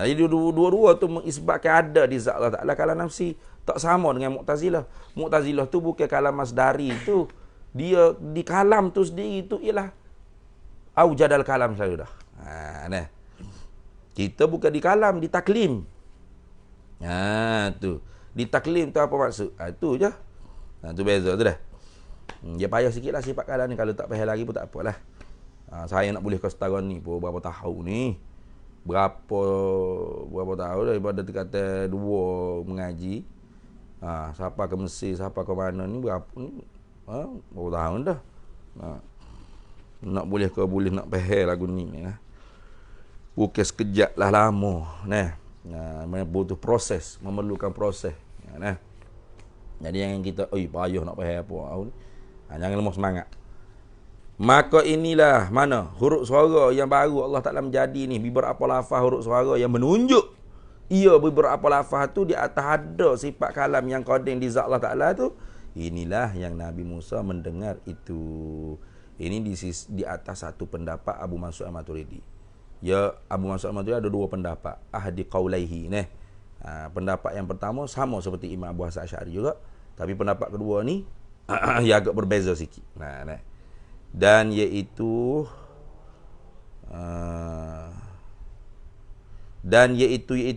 Jadi dua-dua tu mengisbatkan ada di zat Allah Ta'ala kalam nafsi. Tak sama dengan Mu'tazilah. Mu'tazilah tu bukan kalam masdari tu. Dia di kalam tu sendiri tu ialah aujadal kalam selalu dah. Kita bukan di kalam, di taklim. Tu. Di taklim tu apa maksud? Tu je. Tu beza tu dah. Dia payah sikit lah sifat kalam ni. Kalau tak payah lagi pun tak apalah. Saya nak boleh ke setara ni pun berapa tahun ni. Berapa tahun daripada kata dua mengaji. Siapa ke Mesir, siapa ke mana ni, berapa ni. Berapa tahun dah. Nak boleh nak payah lagu ni. Bukan sekejap lah, lama. Butuh proses, memerlukan proses. Jadi yang kita, payah nak payah apa. Jangan lemah semangat. Maka inilah mana huruf suara yang baru Allah Ta'ala menjadi ni, beberapa lafaz huruf suara yang menunjuk beberapa lafaz tu di atas ada sifat kalam yang qadim di zat Allah Ta'ala tu. Inilah yang Nabi Musa mendengar itu. Ini di atas satu pendapat Abu Mansur Al-Maturidi. Abu Mansur Al-Maturidi ada dua pendapat, ahadi qaulaihi. Pendapat yang pertama sama seperti Imam Abu Hasan Asy'ari juga, tapi pendapat kedua ni ia agak berbeza sikit. Dan iaitu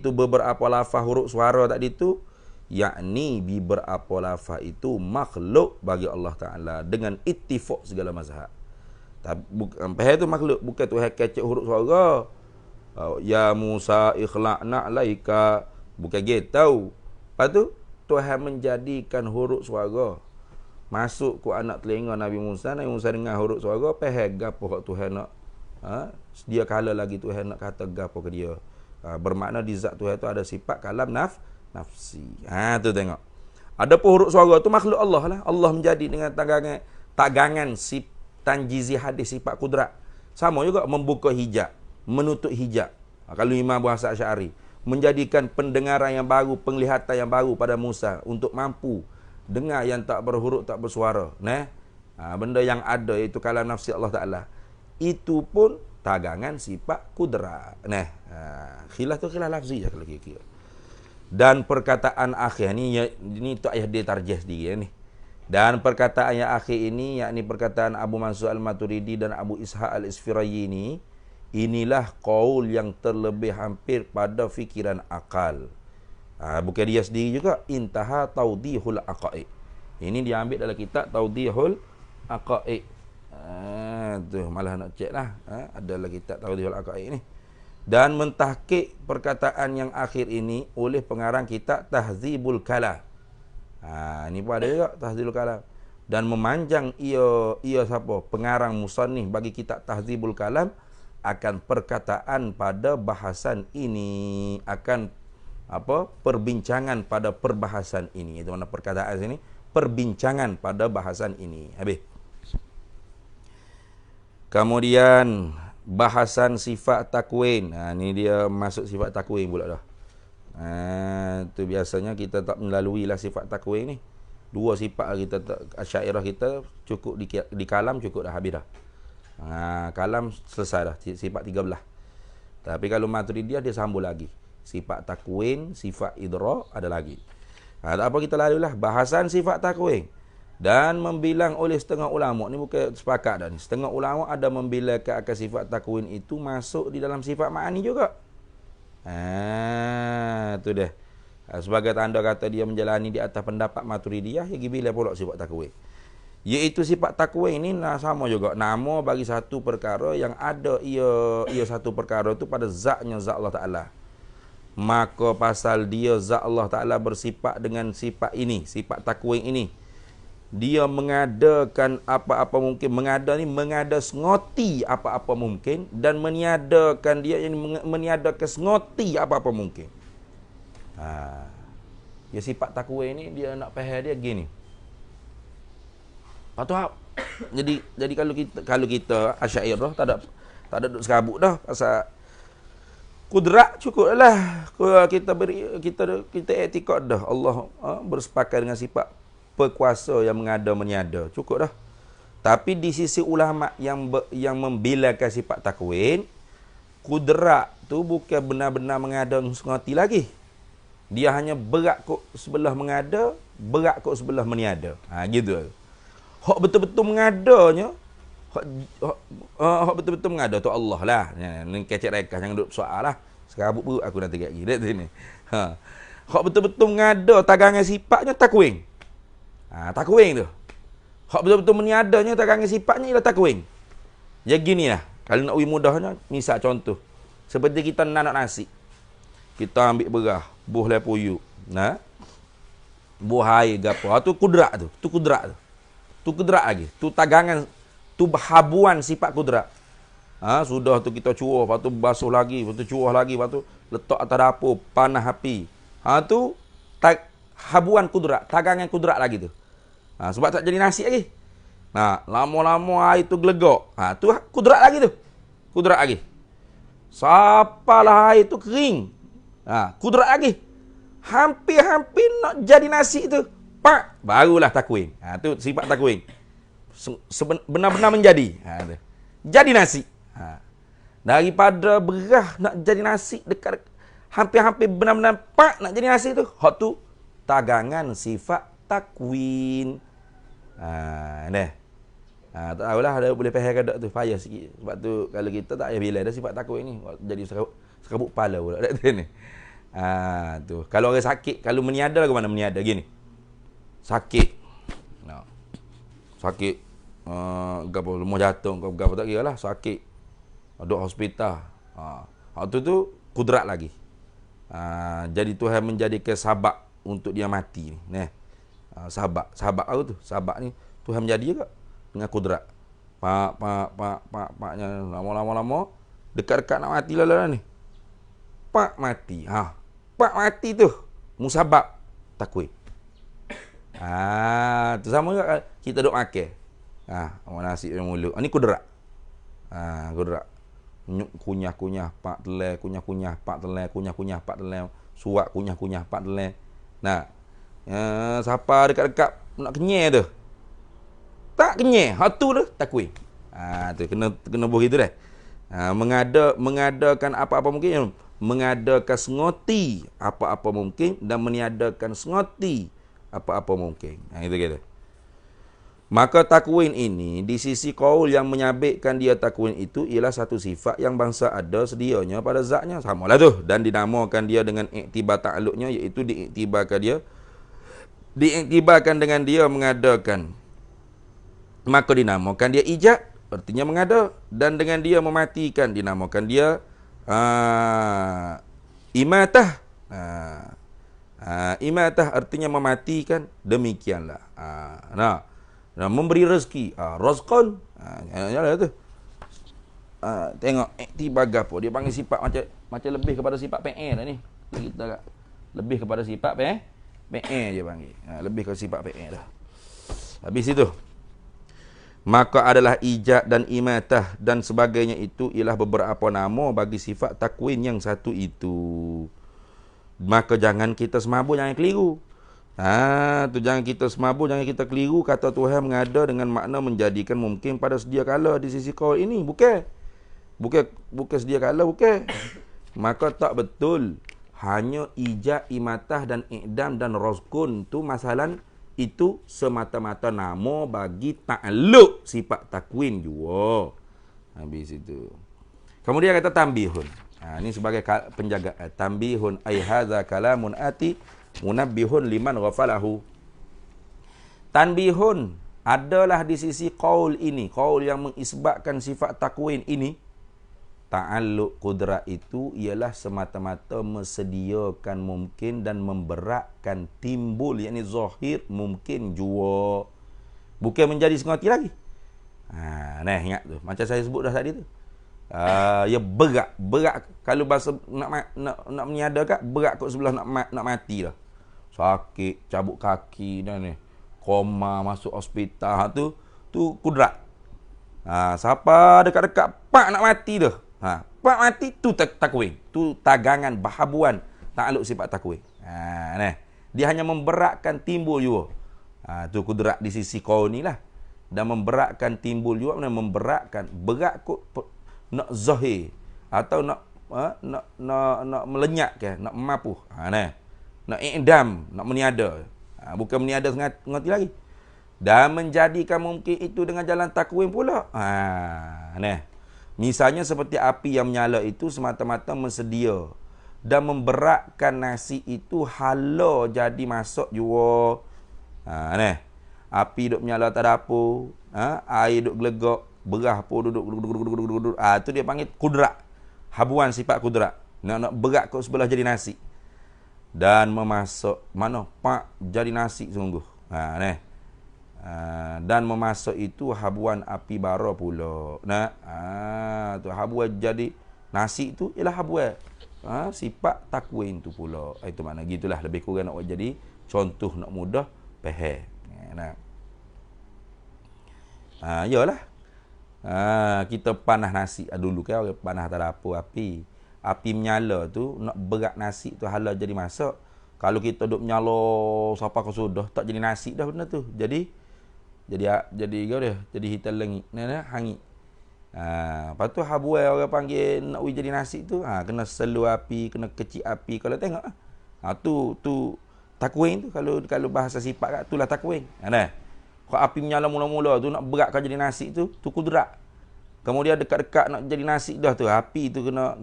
beberapa lafaz huruf suara tadi tu, yakni beberapa lafaz itu makhluk bagi Allah Ta'ala dengan ittifaq segala mazhab. Tapi bukan itu makhluk, bukan Tuhan kecek huruf suara. Ya Musa ikhla'na alaika, bukan gitu. Lepas tu Tuhan menjadikan huruf suara masuk ke anak telinga Nabi Musa dengar huruf suara, gapo kat Tuhan nak sedia kala lagi Tuhan nak kata gapo ke dia. Bermakna di zat Tuhan tu ada sifat kalam nafsi. Tu tengok. Ada pun huruf suara tu makhluk Allah lah. Allah menjadi dengan tagangan tanjizi hadis sifat kudrat. Sama juga membuka hijab, menutup hijab. Kalau Imam Abu Hasan Asy'ari menjadikan pendengaran yang baru, penglihatan yang baru pada Musa untuk mampu dengar yang tak berhuruf, tak bersuara. Benda yang ada iaitu kalam nafsi Allah Ta'ala. Itu pun tagangan sifat kudrat. Khilaf tu khilaf lafzi je kalau kira-kira. Dan perkataan akhir ni tu ayah dia tarjih sendiri ni. Dan perkataan yang akhir ini, yakni perkataan Abu Mansur Al-Maturidi dan Abu Ishaq Al-Isfirayini, inilah qaul yang terlebih hampir pada fikiran akal. Bukan dia sendiri juga, intaha taudihul aqaid. Ini diambil dalam kitab Taudihul Aqaid. Tu malah nak cek lah. Ada dalam kitab Taudihul Aqaid ni. Dan mentahqiq perkataan yang akhir ini oleh pengarang kitab Tahzibul Kalam. Ini pun ada juga Tahzibul Kalam. Dan memanjang ia siapa? Pengarang musannif bagi kitab Tahzibul Kalam, akan perkataan pada bahasan ini, akan perbincangan pada perbahasan ini. Itu mana perkataan sini? Perbincangan pada bahasan ini. Habis. Kemudian bahasan sifat takwin. Ini dia masuk sifat takwin pula dah. Tu biasanya kita tak melalui lah sifat takwin ni. Dua sifat kita Asy'ariyah kita cukup di kalam cukup dah, habis dah. Kalam selesai dah, sifat 13. Tapi kalau Maturidiyah dia sambung lagi. Sifat takwin, sifat idra ada lagi. Tak apa, kita lalulah bahasan sifat takwin. Dan membilang oleh setengah ulama, ni bukan sepakat dah ni. Setengah ulama ada membilangkan akan sifat takwin itu masuk di dalam sifat ma'ani juga. Tu dah. Sebagai tanda kata dia menjalani di atas pendapat Maturidiyah, dia pergi bila pula sifat takwin. Iaitu sifat takwin ini sama juga. Nama bagi satu perkara yang ada ia satu perkara itu pada zatnya zat Allah Ta'ala. Maka pasal dia zat Allah Ta'ala bersifat dengan sifat ini, sifat takwin ini, dia mengadakan apa-apa mungkin. Mengada sengoti apa-apa mungkin, dan meniadakan dia yang meniadakan sengoti apa-apa mungkin. Ya sifat takwin ni dia nak faham dia gini. Patut jadi kalau kita Asy'ariyah tak ada duk serabut dah pasal kudrat cukup lah. Kita etikad dah Allah bersepakat dengan sifat perkuasa yang mengada meniada. Cukup dah. Tapi di sisi ulama yang membilakan sifat takwin, kudrat tu bukan benar-benar mengada sengoti lagi. Dia hanya berat kok sebelah mengada, berat kok sebelah meniada. Gitu. Hak betul-betul mengadanya, hak betul-betul mengada tu Allah lah. Ni kecek rekas jangan duduk soal lah. Serabut perut aku nanti kat gini sini. Hak betul-betul mengada tagangan sifatnya takwin. Takwin tu. Hak betul-betul meniadanya tagangan sifatnya ialah takwin. Ya ginilah. Kalau nak mudahnya, misal contoh. Seperti kita nak nasi. Kita ambil berah, buh lepuyuk. Buh air gapo. Tu kudrat tu. Tu kudrat tu. Tu kudrat lagi. Tu tagangan, tu habuan sifat kudrat. Sudah tu kita cuah, lepas tu basuh lagi, lepas tu cuah lagi, lepas tu letak atas dapur, panah api. Tu habuan kudrat, tagangan kudrat lagi tu. Sebab tak jadi nasi lagi. Lama-lama air tu gelegak. Tu kudrat lagi tu. Kudrat lagi. Sapalah air tu kering. Kudrat lagi. Hampir-hampir nak jadi nasi tu. Pak, barulah takwin. Tu sifat takwin. Benar-benar menjadi. Jadi nasi. Daripada berah nak jadi nasi dekat hampir-hampir benar-benar pak nak jadi nasi tu. Hak tu tagangan sifat takwin. Tak tahulah ada boleh faham ke tak tu, payah sikit. Sebab tu kalau kita tak payah bila ada sifat takwin ni jadi serabut kepala pula kat ni. Tu. Kalau orang sakit, kalau meniada ke mana meniada gini. Sakit. Sakit. Gapo lemah jantung, gapo tak kira lah, sakit. Duduk hospital. Waktu tu kudrat lagi. Jadi Tuhan menjadikan sabab untuk dia mati ni. Sabab aku tu. Sabab ni Tuhan menjadi juga dengan kudrat. Paknya lama dekat-dekat nak mati lah ni. Pak mati. Pak mati tu musabab takwin. Tu sama juga kita duk makan. Nasi dalam mulut. Ni kudrat. Kudrat. Kunyah-kunyah pak telai, kunyah-kunyah pak telai, kunyah-kunyah pak telai, suak kunyah-kunyah pak telai. Siapa dekat-dekat nak kenyai tu. Tak kenyai. Hak tu takwin. Tu kena begitu dah. Mengadakan apa-apa mungkin, mengadakan sengoti apa-apa mungkin dan meniadakan sengoti apa-apa mungkin. Itu kata. Maka takwin ini di sisi qaul yang menyabitkan dia takwin itu ialah satu sifat yang bangsa ada sedianya pada zatnya, samalah tu, dan dinamakan dia dengan iktibar ta'alluqnya, iaitu diiktibarkan dengan dia mengadakan. Maka dinamakan dia ijad, artinya mengada, dan dengan dia mematikan dinamakan dia imatah. Imatah artinya mematikan, demikianlah. Memberi rezeki, razqan, tu. tengok iktibar gapo. Dia panggil sifat macam lebih kepada sifat PE dah ni. Kita lebih kepada sifat PE je panggil. Lebih kepada sifat PE dah. Habis itu. Maka adalah ijad dan imatah dan sebagainya itu ialah beberapa nama bagi sifat takwin yang satu itu. Maka jangan kita semabuk, jangan keliru. Tu jangan kita semabuk, jangan kita keliru. Kata Tuhan mengada dengan makna menjadikan mungkin pada sedia kala di sisi kau ini. Bukan sedia kala, bukan. Maka tak betul. Hanya ijab, imatah dan i'dam dan rozkun tu masalah itu semata-mata nama bagi ta'aluk sifat takwin juga. Habis itu. Kemudian kata tambihun. Ini sebagai penjagaan. Tambihun ay hadza kalamun ati munabbihun liman ghafalahu. Tanbihun adalah di sisi qaul ini, qaul yang mengisbatkan sifat takwin ini. Ta'alluq qudrat itu ialah semata-mata mesediakan mungkin dan memberatkan timbul, yakni zahir mungkin jua. Bukan menjadi sengerti lagi. Ingat tu. Macam saya sebut dah tadi tu. Ya berat kalau bahasa nak meniadakan berat kot sebelah nak mati dah. Sakit, cabut kaki dan ni. Koma, masuk hospital tu kudrat. Siapa dekat-dekat pak nak mati dah. Pak mati tu takwin. Tu tagangan bahabuan ta'aluk sifat takwin. Dia hanya memberatkan timbul juga. Tu kudrat di sisi kau ni lah. Dan memberatkan timbul juga, memberatkan berat kot nak zahir atau nak melenyapkan, nak mapuh. Nak i'dam, nak meniada. Bukan meniada ngerti lagi. Dan menjadikan mungkin itu dengan jalan takwin pula. Misalnya seperti api yang menyala itu semata-mata mensedia dan memberatkan nasi itu hala jadi masak juga. Api duk menyala tak ada apa, air duk gelegak, berah pun duduk. Tu dia panggil kudrat. Habuan sifat kudrat. Nak berat kau sebelah jadi nasi. Dan memasak mana pak jadi nasi sungguh. Dan memasak itu habuan api bara pula. Tu habuan jadi nasi itu ialah habuan sifat takwin tu pula. Itu makna gitulah, lebih kurang nak jadi contoh nak mudah faham. Yalah. Kita panah nasi dulu kan, orang panah tak ada apa api menyala tu nak berat nasi tu hala jadi masak. Kalau kita duk menyala siapa kau sudah tak jadi nasi dah benda tu. Jadi kau dia jadi hitam lengit hangit. Lepas tu habuai orang panggil nak jadi nasi tu kena selu api, kena kecil api. Kalau tengok tu takwin tu, kalau bahasa sifat kat itulah takwin. Kalau api menyala mula-mula tu nak berat kau jadi nasi tu kudrat. Kemudian dekat-dekat nak jadi nasi dah tu, api tu kena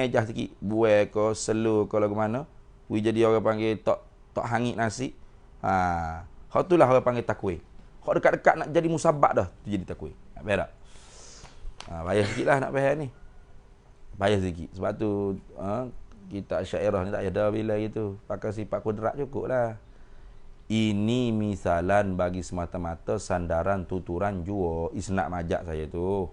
ejah sikit. Buai ke selu ke lagu mana. Jadi orang panggil tak hangit nasi. Hak itulah orang panggil takwin. Kalau dekat-dekat nak jadi musabak dah, tu jadi takwin. Tak payah tak? Payah sikit lah nak payah ni. Payah sikit. Sebab tu kita syairah ni tak ada bila gitu. Pakai sifat kudrat cukup lah. Ini misalan bagi semata-mata sandaran tuturan jua. Isnak majak saya tu.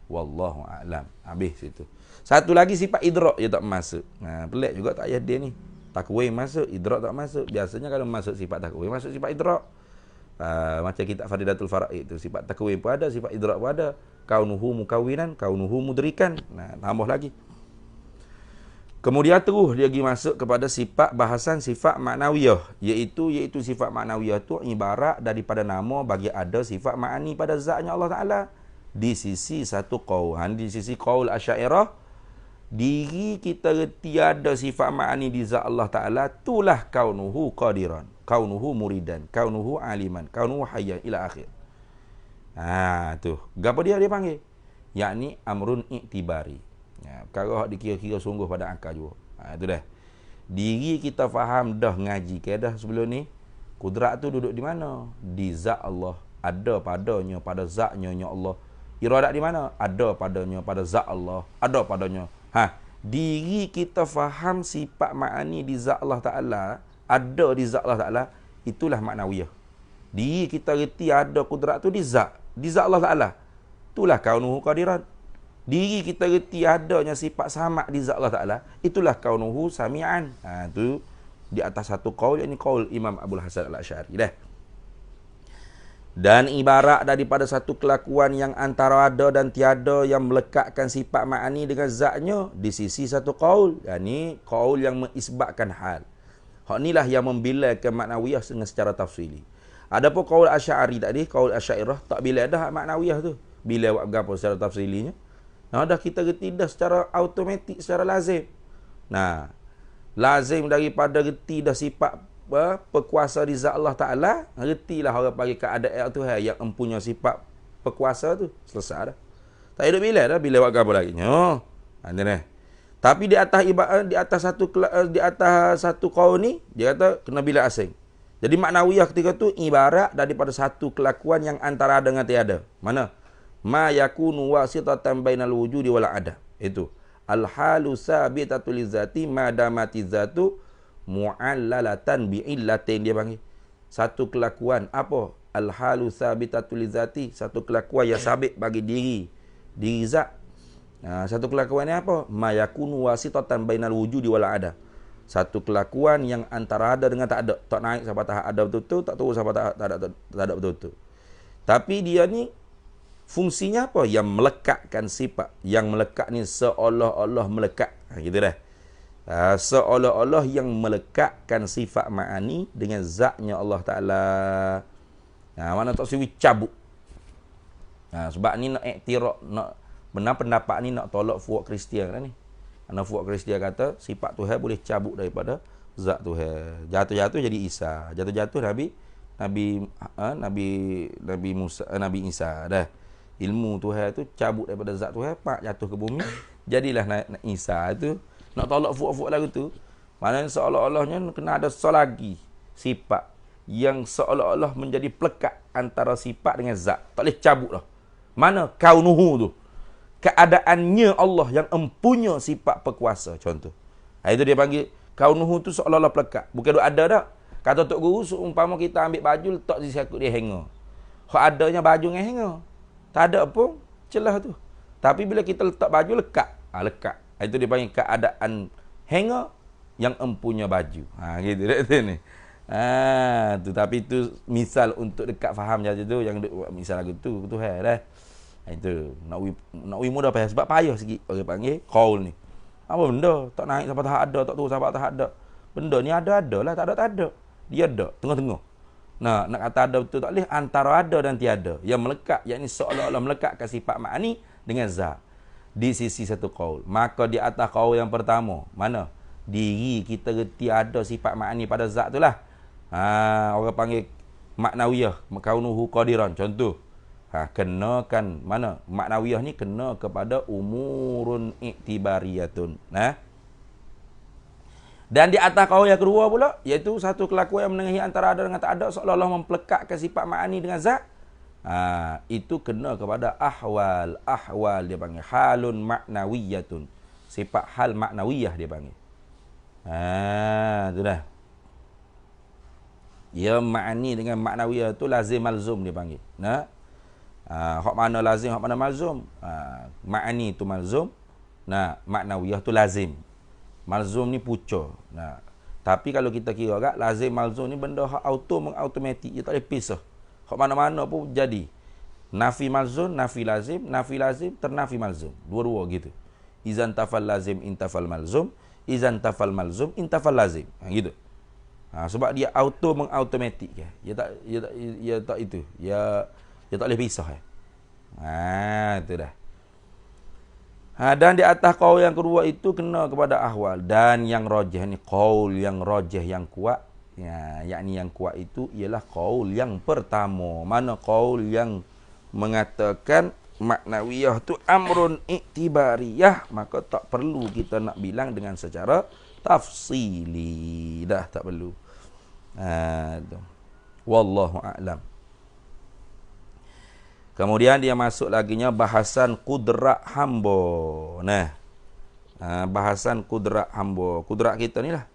Wallahu a'lam. Habis situ. Satu lagi sifat idrak dia tak masuk. Pelik juga tak payah dia ni. Takwin masuk, idrak tak masuk. Biasanya kalau masuk sifat takwin, masuk sifat idrak. Macam kitab Fadilatul Faraid tu, sifat takwin pun ada, sifat idrak pun ada. Kaunuhu mukawinan, kaunuhu mudrikan. Tambah lagi. Kemudian terus dia pergi masuk kepada sifat bahasan sifat maknawiyah, iaitu sifat maknawiyah tu ibarat daripada nama bagi ada sifat ma'ani pada zatnya Allah Taala. Di sisi satu qaul, di sisi qaul Asy'ariyah, diri kita tiada sifat ma'ani di zat Allah Taala, itulah kaunuhu qadiran, kaunuhu muridan, kaunuhu aliman, kaunuhu hayyan ila akhir. Tu. Gapo dia panggil? Yakni amrun i'tibari. Perkara hak dikira-kira sungguh pada akal juga. Itu dah. Diri kita faham dah ngaji ke dah sebelum ni. Kudrat tu duduk di mana? Di zat Allah. Ada padanya pada zatnya nya Allah. Iradat di mana? Ada padanya pada zat Allah. Ada padanya. Diri kita faham sifat ma'ani di zat Allah Ta'ala, ada di zat Allah Ta'ala, itulah maknawiyah. Diri kita reti ada kudrat tu di zat Allah Ta'ala. Itulah kaunuhu qadiran. Diri kita reti adanya sifat sama di zat Allah Ta'ala, itulah kaunuhu sami'an. Tu di atas satu qaul, ini qaul Imam Abul Hasan Al-Asy'ari dah. Dan ibarat daripada satu kelakuan yang antara ada dan tiada yang melekatkan sifat ma'ani dengan zatnya di sisi satu qaul. Ini qaul yang mengisbatkan hal. Hak inilah yang membilangkan maknawiyah dengan secara tafsili. Adapun qaul Asy'ari tadi, qaul Asy'ariyah tak bila dah maknawiyah tu. Bila buat gapo secara tafsilinya. Nah, dah kita reti dah secara automatik, secara lazim. Nah, lazim daripada reti dah sifat perkuasa di zat Allah Ta'ala, retilah orang panggil keadaan tu yang empunya sifat perkuasa tu. Selesai dah. Tak hidup bila buat gapo lagi. No. Ni. Tapi di atas ibarat, di atas satu qaul ni, dia kata kena bila asing. Jadi maknawiyah ketika tu ibarat daripada satu kelakuan yang antara ada dengan tiada. Mana? Ma yakunu wasitatan bainal wujudi wal ada. Itu. Al halu sabitatu lizati ma damati zatu mu'allalatan bi illatin, dia panggil. Satu kelakuan apa? Al halu sabitatu lizati, satu kelakuan yang sabit bagi diri zat. Satu kelakuan ni apa? Ma yakunu wasitatan bainal wujudi wal ada. Satu kelakuan yang antara ada dengan tak ada. Tak naik sampai tahap ada betul-betul, tak turun sampai tahap tak ada betul-betul. Tapi dia ni fungsinya apa? Yang melekatkan sifat. Yang melekat ni seolah-olah melekat. Gitu dah. Seolah-olah yang melekatkan sifat ma'ani dengan zatnya Allah Ta'ala. Mana tak siwi cabut. Sebab ni nak iktiraf, nak benar pendapat ni nak tolak fuak Kristian lah ni. Karena fuak Kristian kata sifat Tuhan boleh cabut daripada zat Tuhan. Jatuh-jatuh jadi Isa. Jatuh-jatuh Nabi Musa, Nabi Isa dah. Ilmu Tuhan tu cabut daripada zat Tuhan, pak jatuh ke bumi, jadilah Isa tu. Nak tolak fuak-fuak lagu tu, maknanya seolah-olahnya kena ada selagi sifat yang seolah-olah menjadi pelekat antara sifat dengan zat. Tak boleh cabut dah. Mana kaunuhu tu? Keadaannya Allah yang empunya sifat perkuasa, contoh. Itu dia panggil kaunuhu tu seolah-olah pelekat. Bukan duk ada dah. Kata Tok Guru, seumpama kita ambil baju letak di siakut dia hanger. Hak adanya baju dengan hanger. Tak ada pun celah tu. Tapi bila kita letak baju lekat. Lekat. Itu dia panggil keadaan hanger yang empunya baju. Gitu dah ni. Tu tapi tu misal untuk dekat faham je tu, yang misal lagu tu dah. Itu nak mudah payah sebab payah sikit orang panggil qaul ni. Apa benda? Tak naik sampai tahap ada, tak turun sampai tahap ada. Benda ni ada lah, tak ada. Dia ada tengah-tengah. Nak kata ada betul tak boleh, antara ada dan tiada. Yang melekat, yakni seolah-olah melekatkan sifat ma'ani dengan zat di sisi satu qaul. Maka di atas qaul yang pertama, mana? Diri kita reti ada sifat ma'ani pada zat tu lah. Orang panggil maknawiyah, kaunuhu qadiran. Contoh. Kenakan mana? Maknawiyah ni kena kepada umurun iktibariyatun. Dan di atas qaul yang kedua pula, iaitu satu kelakuan yang menengahi antara ada dengan tak ada, seolah-olah mempelekatkan sifat ma'ani dengan zat. Itu kena kepada ahwal dia panggil halun maknawiyatun. Sifat hal maknawiyah dia panggil. Itu dah. Ya ma'ani dengan maknawiyah tu lazim malzum dia panggil. Hak mana lazim, hak mana malzum. Ma'ani tu malzum. Maknawiyah tu lazim. Malzum ni pucuk. Tapi kalau kita kira agak, lazim malzum ni benda hak automatik. Dia tak boleh pisah. Hak mana-mana pun jadi. Nafi malzum, nafi lazim, ternafi malzum. Dua-dua gitu. Izan tafal lazim, intafal malzum. Izan tafal malzum, intafal lazim. Gitu. Sebab dia mengautomatik. Dia tak itu. Dia tak boleh pisah. Itu dah. Dan di atas qaul yang kedua itu kena kepada ahwal. Dan yang rajih ni, qaul yang rajih yang kuat. Yakni yang kuat itu ialah qaul yang pertama. Mana qaul yang mengatakan maknawiyah tu amrun iktibariyah. Maka tak perlu kita nak bilang dengan secara tafsili. Dah tak perlu. Wallahu a'lam. Kemudian dia masuk laginya bahasan kudrat hamba. Bahasan kudrat hamba. Kudrat kita ni lah.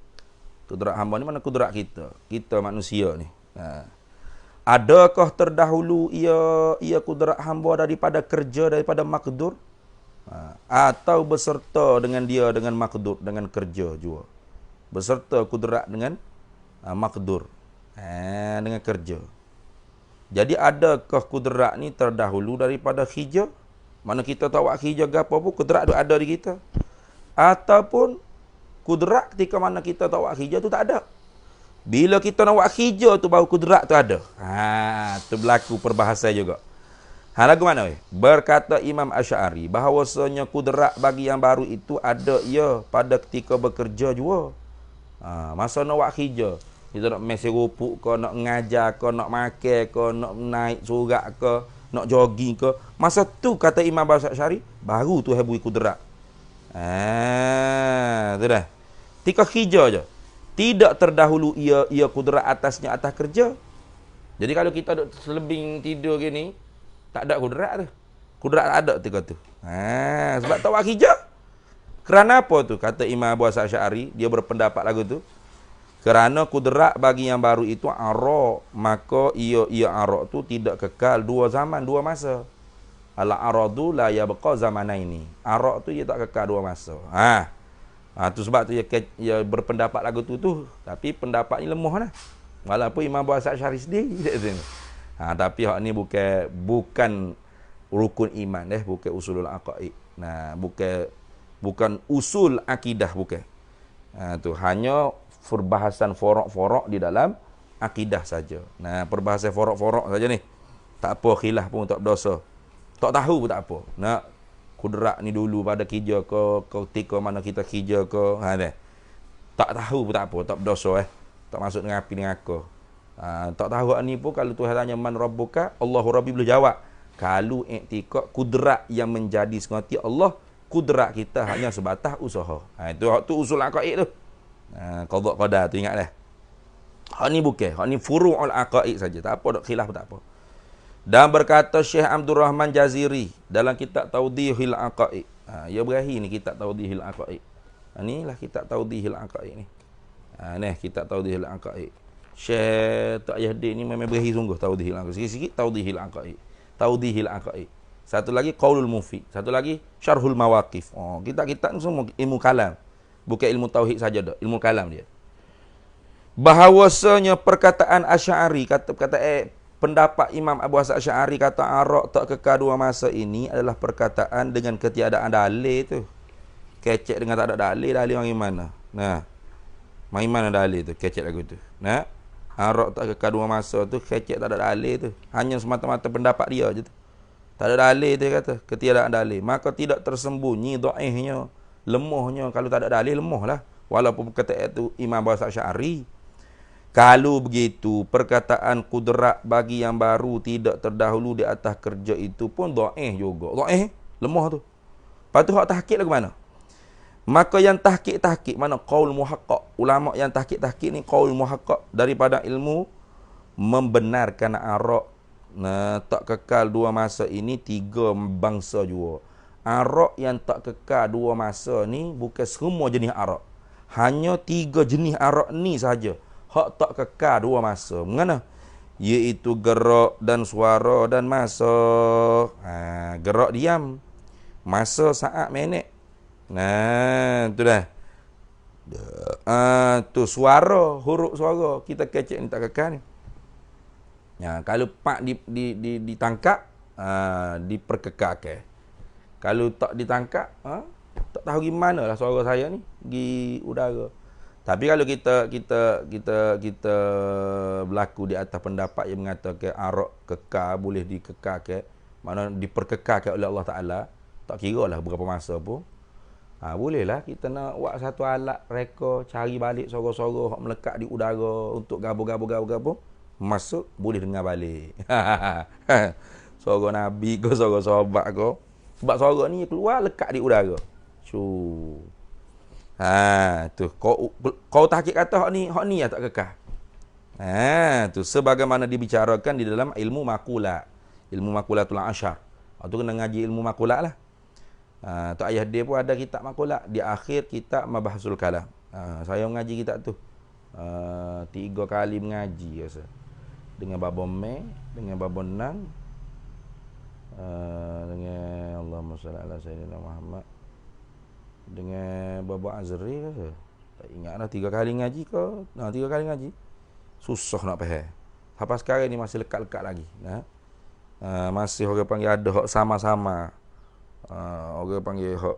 Kudrat hamba ni mana kudrat kita? Kita manusia ni. Adakah terdahulu ia kudrat hamba daripada kerja, daripada makdur? Atau berserta dengan dia dengan makdur, dengan kerja juga. Berserta kudrat dengan makdur, dengan kerja. Jadi adakah kudrat ni terdahulu daripada hijab? Mana kita tahu hijab ke apa pun, kudrat tu ada di kita. Ataupun kudrat ketika mana kita tahu hijab tu tak ada. Bila kita nak buat hijab tu baru kudrat tu ada. Tu berlaku perbahasan juga. Lagu mana weh? Berkata Imam Asy'ari bahawasanya kudrat bagi yang baru itu ada ia pada ketika bekerja juga. Masa nak buat hijab, kita nak mesi rupuk ke, nak ngajar ke, nak makan ke, nak naik surat ke, nak jogging ke. Masa tu kata Imam Asy'ari baru tu habui kudrat. Tu dah. Tika hijab je. Tidak terdahulu ia kudrat atasnya atas kerja. Jadi kalau kita duduk selebing tidur gini, tak ada kudrat tu. Kudrat ada tika tu. Sebab tak buat hijab. Kerana apa tu? Kata Imam Abu Asy'ari, dia berpendapat lagu tu. Kerana kudrat bagi yang baru itu arak, maka ia arak tu tidak kekal dua zaman, dua masa. Al-aradu la yabqa zamanaini. Arak tu dia tak kekal dua masa. Tu sebab tu dia berpendapat lagu tu. Tapi pendapat ni lemah lah. Walaupun Imam Abu Asy'ari sendiri. Tapi hak ni bukan rukun iman bukan usulul aqaid. Bukan usul akidah bukan. Tu hanya perbahasan forok-forok di dalam akidah saja. Perbahasan forok-forok saja ni. Tak apa khilaf pun tak dosa. Tak tahu pun tak apa. Nak kudrat ni dulu pada kerja ke ketika mana kita kerja ke. Tak tahu pun tak apa, tak berdosa Tak masuk dengan api dengan aku. Tak tahu ni pun kalau Tuhan tanya man rabbuka, Allahu rabbi boleh jawab. Kalau iktikad kudrat yang menjadi sekati Allah, kudrat kita hanya sebatas usaha. Itu usul aqaid tu. Qada qadar tu ingat dah. Hak ni bukan, hak ni furu'ul aqaid saja. Tak apa dak khilaf tak apa. Dan berkata Syekh Abdul Rahman Jaziri dalam kitab Tawdihil Aqaid. Ia berakhir ni kitab Tawdihil Aqaid. Inilah kitab Tawdihil Aqaid ni. Ni kitab Tawdihil Aqaid. Syekh Tak Yahdi ni memang berakhir sungguh Tawdihil Aqaid. Sikit-sikit Tawdihil Aqaid. Tawdihil Aqaid. Satu lagi Qaulul Mufid. Satu lagi Syarhul Mawaqif. Kitab-kitab ni semua ilmu kalam. Bukan ilmu tauhid saja dah, ilmu kalam dia. Bahawasanya perkataan Asy'ari pendapat Imam Abu Hasan Asy'ari kata arak tak kekal dua masa ini adalah perkataan dengan ketiadaan dalil tu. Kecek dengan tak ada dalil mari mana? Mari mana dalil tu? Kecek lagu tu. Arak tak kekal dua masa tu kecek tak ada dalil tu. Hanya semata-mata pendapat dia je tu. Tak ada dalil dia kata, ketiadaan dalil. Maka tidak tersembunyi dhaifnya, lemahnya. Kalau tak ada dalil lemahlah. Walaupun perkataan itu Imam Abu Hasan Asy'ari. Kalau begitu, perkataan kudrat bagi yang baru tidak terdahulu di atas kerja itu pun dhaif juga. Dhaif, lemah tu. Lepas tu hak tahqiq lagu mana? Maka yang tahqiq mana? Qaul muhaqqaq. Ulama yang tahqiq ni qaul muhaqqaq daripada ilmu membenarkan arak tak kekal dua masa ini tiga bangsa juga. Arak yang tak kekal dua masa ni bukan semua jenis arak. Hanya tiga jenis arak ni saja. Hak tak kekal dua masa. Mengana? Iaitu gerak dan suara dan masa. Gerak diam. Masa saat minit. Tu dah. Tu suara, huruf suara. Kita kecek ni tak kekal ni. Kalau pak ditangkap, diperkekalkan. Kalau tak ditangkap, tak tahu gimana lah suara saya ni di udara. Tapi kalau kita berlaku di atas pendapat yang mengatakan arak kekal boleh dikekalkan, mana diperkekalkan oleh Allah Taala, tak kira lah berapa masa pun. Bolehlah kita nak buat satu alat reka cari balik suara-suara hak melekat di udara untuk gabung masuk boleh dengar balik. Suara Nabi ke suara sahabat ke. Sebab suara ni keluar lekat di udara. Tu kau tahqiq kata hak ni ya tak kekal. Tu sebagaimana dibicarakan di dalam ilmu maqulat. Ilmu maqulatul asyar. Tu kena ngaji ilmu maqulat lah. Tok Ayah dia pun ada kitab maqulat. Di akhir kitab Mabahsul Kalam. Saya mengaji kitab tu. 3 kali mengaji rasa. Dengan babon me, dengan babon nang, dengan Allahumma shalli ala sayyidina Muhammad dengan Baba Azri ke? Tak ingat lah 3 kali ngaji ke? 3 kali ngaji. Susah nak faham. Sampai sekarang ni masih lekat-lekat lagi. Masih orang panggil ada hak sama-sama. Orang panggil hak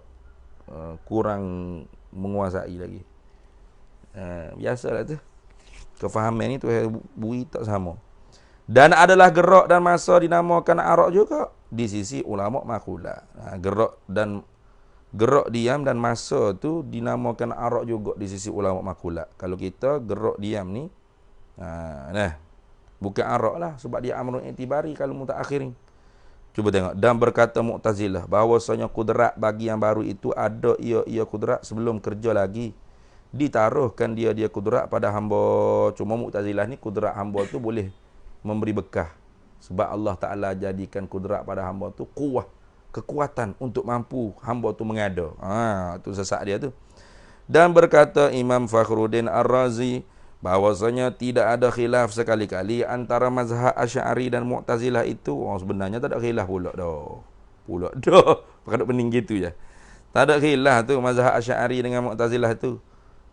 kurang menguasai lagi. Biasalah tu. Kefahaman ni tu bui tak sama. Dan adalah gerak dan masa dinamakan arak juga di sisi ulama makula. Gerak diam dan masa tu dinamakan arak juga di sisi ulama makula. Kalau kita gerak diam ni bukan arak lah sebab dia amrun i'tibari kalau mutaakhirin. Cuba tengok. Dan berkata Mu'tazilah bahawasanya kudrat bagi yang baru itu ada ia kudrat sebelum kerja lagi. Ditaruhkan dia kudrat pada hamba. Cuma Mu'tazilah ni kudrat hamba tu boleh memberi bekah. Sebab Allah Ta'ala jadikan kudrat pada hamba tu kuah, kekuatan untuk mampu hamba tu mengada. Tu sesak dia tu. Dan berkata Imam Fakhruddin Ar-Razi bahawasanya tidak ada khilaf sekali-kali antara mazhab Asy'ari dan Mu'tazilah itu. Sebenarnya tak ada khilaf pula dah. Pakai pening gitu je. Tak ada khilaf tu mazhab Asy'ari dengan Mu'tazilah tu.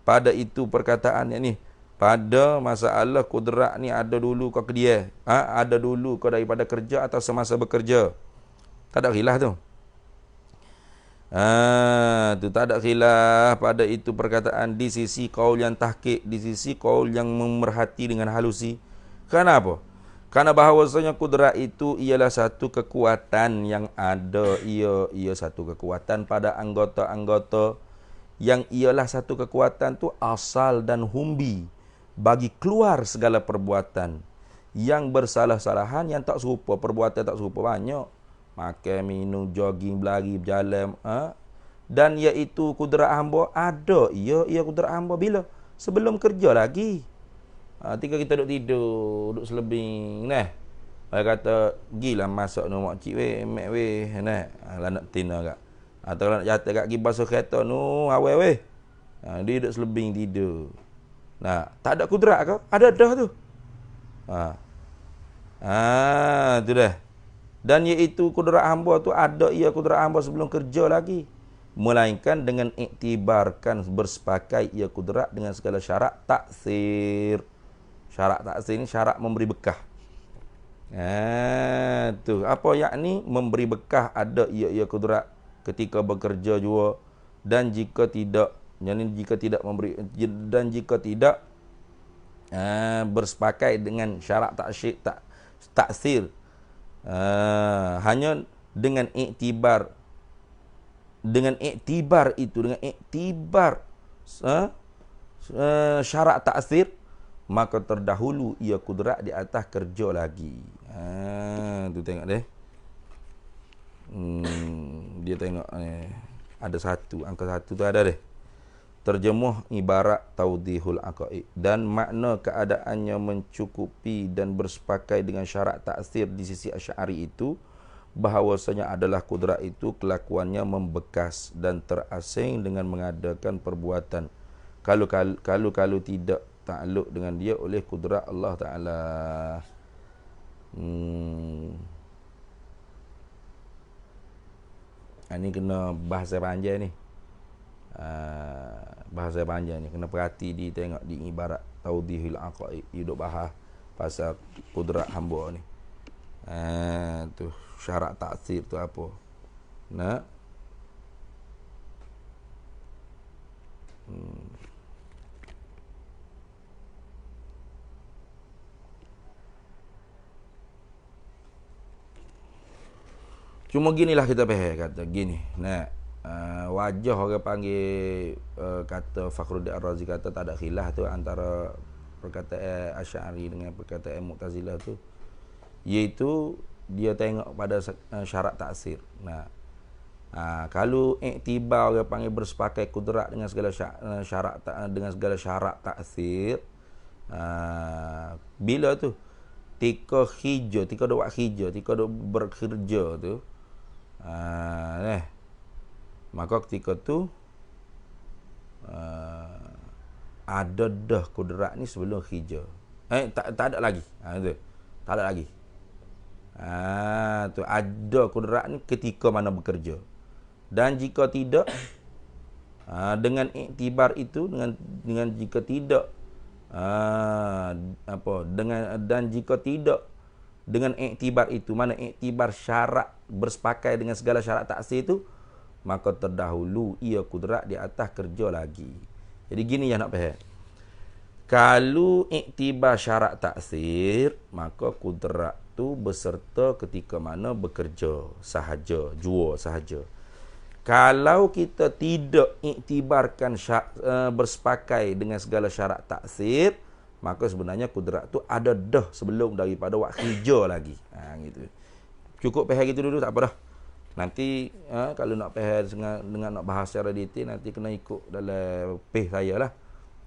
Pada itu perkataannya ni, pada masalah kudrat ni ada dulu kau ke dia, ada dulu kau daripada kerja atau semasa bekerja. Tak ada khilaf tu. Tu tak ada khilaf pada itu perkataan di sisi qaul yang tahqiq, di sisi qaul yang memerhati dengan halusi. Kenapa? Karena bahawasanya kudrat itu ialah satu kekuatan yang ada, ia satu kekuatan pada anggota-anggota, yang ialah satu kekuatan tu asal dan humbi bagi keluar segala perbuatan yang bersalah-salahan, yang tak serupa, perbuatan tak serupa banyak. Makan, minum, jogging, berlari, berjalan, dan iaitu kudrat hamba ada, ia kudrat hamba bila? Sebelum kerja lagi. Ketika kita duduk tidur, duduk selebing, saya kata, gilah masak nu makcik weh, mek weh, lah nak tina kak. Atau kalau nak jatuh kat pergi basuh kereta nu awal weh. Dia duduk selebing tidur. Tak ada kudrat ke? Ada dah tu. Tu dah. Dan iaitu kudrat hamba tu ada ia kudrat hamba sebelum kerja lagi. Melainkan dengan iktibarkan bersepakai ia kudrat dengan segala syarat taksir. Syarat taksir ni syarat memberi bekah. Tu apa yakni memberi bekah ada ia kudrat ketika bekerja juga, dan jika tidak, jika tidak memberi, dan jika tidak bersepakai dengan syarat taksir, hanya dengan iktibar syarat taksir, maka terdahulu ia kudrat di atas kerja lagi. Tu tengok deh. Dia tengok ada satu, angka 1 tu ada deh. Terjemuh ibarat taudihul aqaid, dan makna keadaannya mencukupi dan bersepakai dengan syarat taksir di sisi Asy'ari itu, bahawasanya adalah kudrat itu kelakuannya membekas dan terasing dengan mengadakan perbuatan kalau tidak takluk dengan dia oleh kudrat Allah Ta'ala. Ini kena bahasa panjang ni. Bahasa panjang ni kena perhati, di tengok di ibarat taudihul aqaid, duduk bahas pasal kudrat hamba ni. Tu syarat taksir tu apa? Cuma ginilah kita faham, kata gini. Wajah orang panggil, kata Fakhruddin Ar-Razi kata tak ada khilaf tu antara perkataan Asy'ari dengan perkataan Mu'tazilah tu, iaitu dia tengok pada syarat taksir. Kalau iktibar orang panggil bersepakai kudrat dengan segala syarat taksir, bila tu tika hijau, tika duk buat hijau, tika duk bekerja tu, maka ketika tu ada dah kudrat ni sebelum hijau. Tak ada lagi. Tak ada lagi. tu ada kudrat ni ketika mana bekerja. Dan jika tidak, dengan iktibar itu, dengan jika tidak dan jika tidak dengan iktibar itu, mana iktibar syarat bersepakai dengan segala syarat taksir itu, maka terdahulu ia kudrat di atas kerja lagi. Jadi gini yang nak faham. Kalau iktibar syarat taksir, maka kudrat tu beserta ketika mana bekerja sahaja, jua sahaja. Kalau kita tidak iktibarkan bersepakai dengan segala syarat taksir, maka sebenarnya kudrat tu ada dah sebelum daripada waktu kerja lagi. Gitu. Cukup faham gitu dulu, tak apa dah. Nanti kalau nak faham dengan nak bahas secara detail, nanti kena ikut dalam page saya lah.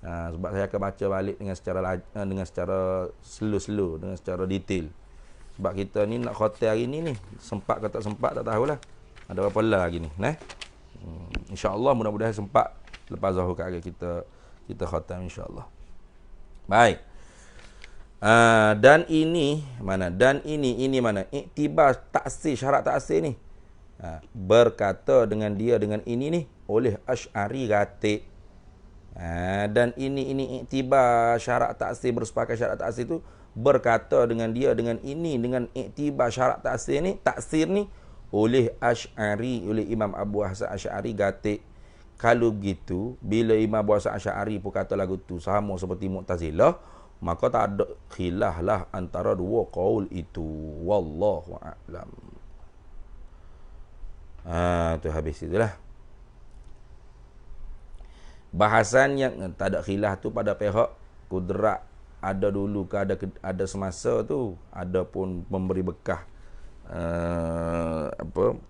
Sebab saya akan baca balik dengan secara slow, dengan secara detail. Sebab kita ni nak khotel hari ni sempat ke tak sempat tak tahulah. Ada berapa lagi ni, insya-Allah mudah-mudahan sempat lepas Zuhur kat kita khatam insya-Allah. Baik. Dan ini mana? Iktibar taksir, syarat taksir ni. Berkata dengan ini ni oleh Asy'ari Ghatik. Dan ini iktibar syarat taksir, bersepakat syarat taksir tu berkata dengan dengan iktibar syarat taksir ni oleh Asy'ari, oleh Imam Abu Hasan Asy'ari Ghatik. Kalau begitu, bila Imam Abu Hasan Asy'ari pun kata lagu tu sama seperti Mu'tazilah, maka tak ada khilaf lah antara dua qaul itu. Wallahu a'lam. Tu habis itulah. Bahasan yang tak ada khilaf tu pada pihak kudrat ada dulu ke ada semasa tu, ada pun memberi bekah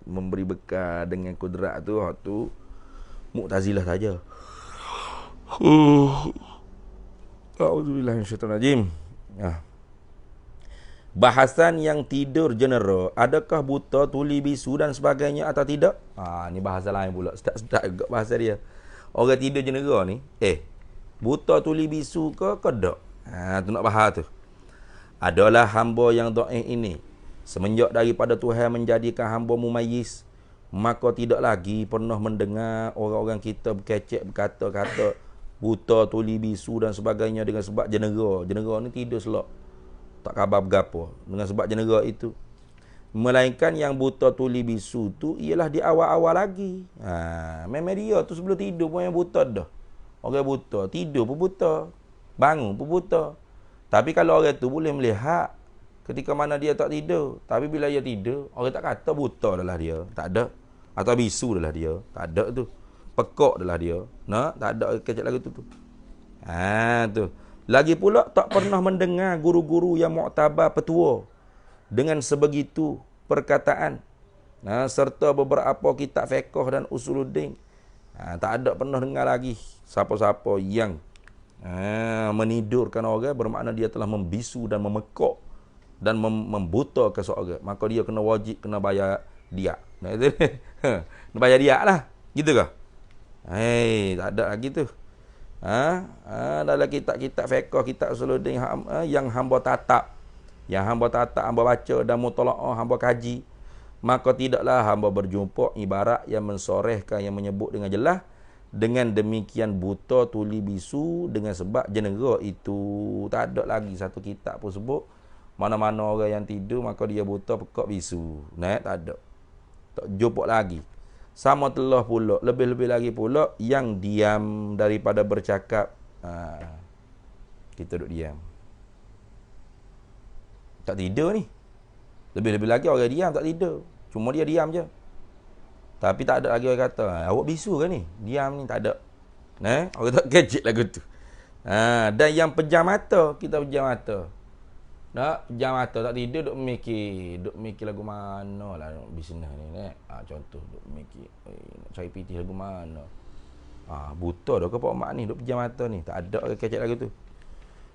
memberi bekah dengan kudrat tu Mu'tazilah saja. A'udzubillahi minasyaitonir rajim. Bahasan yang tidur jenera, adakah buta, tuli, bisu dan sebagainya atau tidak? Ni bahasa lain pula. Sedap juga bahasa dia. Orang tidur jenera ni, buta, tuli, bisu ke tak? Tu nak bahas tu. Adalah hamba yang dhaif ini, semenjak daripada Tuhan menjadikan hamba mumayyiz, maka tidak lagi pernah mendengar orang-orang kita berkecek berkata-kata buta, tuli, bisu dan sebagainya dengan sebab jenera. Jenera ni tidur selok, tak khabar bergapo dengan sebab jenera itu. Melainkan yang buta, tuli, bisu tu ialah di awal-awal lagi. Memang dia tu sebelum tidur pun yang buta dah. Orang buta tidur pun buta, bangun pun buta. Tapi kalau orang tu boleh melihat ketika mana dia tak tidur, tapi bila dia tidur, orang tak kata buta adalah dia, tak ada. Atau bisu adalah dia, tak ada tu. Pekak adalah dia, tak ada kecek lagu tu. Tu. Lagi pula tak pernah mendengar guru-guru yang muktabar petua dengan sebegitu perkataan, serta beberapa kitab fiqh dan usuluddin. Tak ada pernah dengar lagi siapa-siapa yang menidurkan orang, bermakna dia telah membisu dan memekak dan membuta ke seorang, maka dia kena wajib kena bayar diat. Kena bayar diat lah, gitu ke? Tak ada lagi tu. Dalam kitab-kitab fiqh, kitab usuluddin yang hamba tatap, hamba baca dan mutalaah, hamba kaji, maka tidaklah hamba berjumpa ibarat yang mensorehkan, yang menyebut dengan jelas dengan demikian buta, tuli, bisu dengan sebab jenera itu. Tak ada lagi satu kitab pun sebut mana-mana orang yang tidur maka dia buta, pekak, bisu. Tak ada. Tak jumpa lagi. Sama telah pula, lebih-lebih lagi pula yang diam daripada bercakap. Kita duduk diam, tak tidur ni. Lebih-lebih lagi orang diam tak tidur, cuma dia diam je. Tapi tak ada lagi orang kata, awak bisu ke ni? Diam ni, tak ada. Orang tak kecek lagu tu. Dan yang pejam mata, kita pejam mata. Pejam mata, tak tidur, duk mikir lagu mana lah bisnes ni. Contoh, duk mikir, nak cari pitih lagu mana. Buta dah ke Pak Mak ni, duk pejam mata ni. Tak ada orang kecek lagu tu.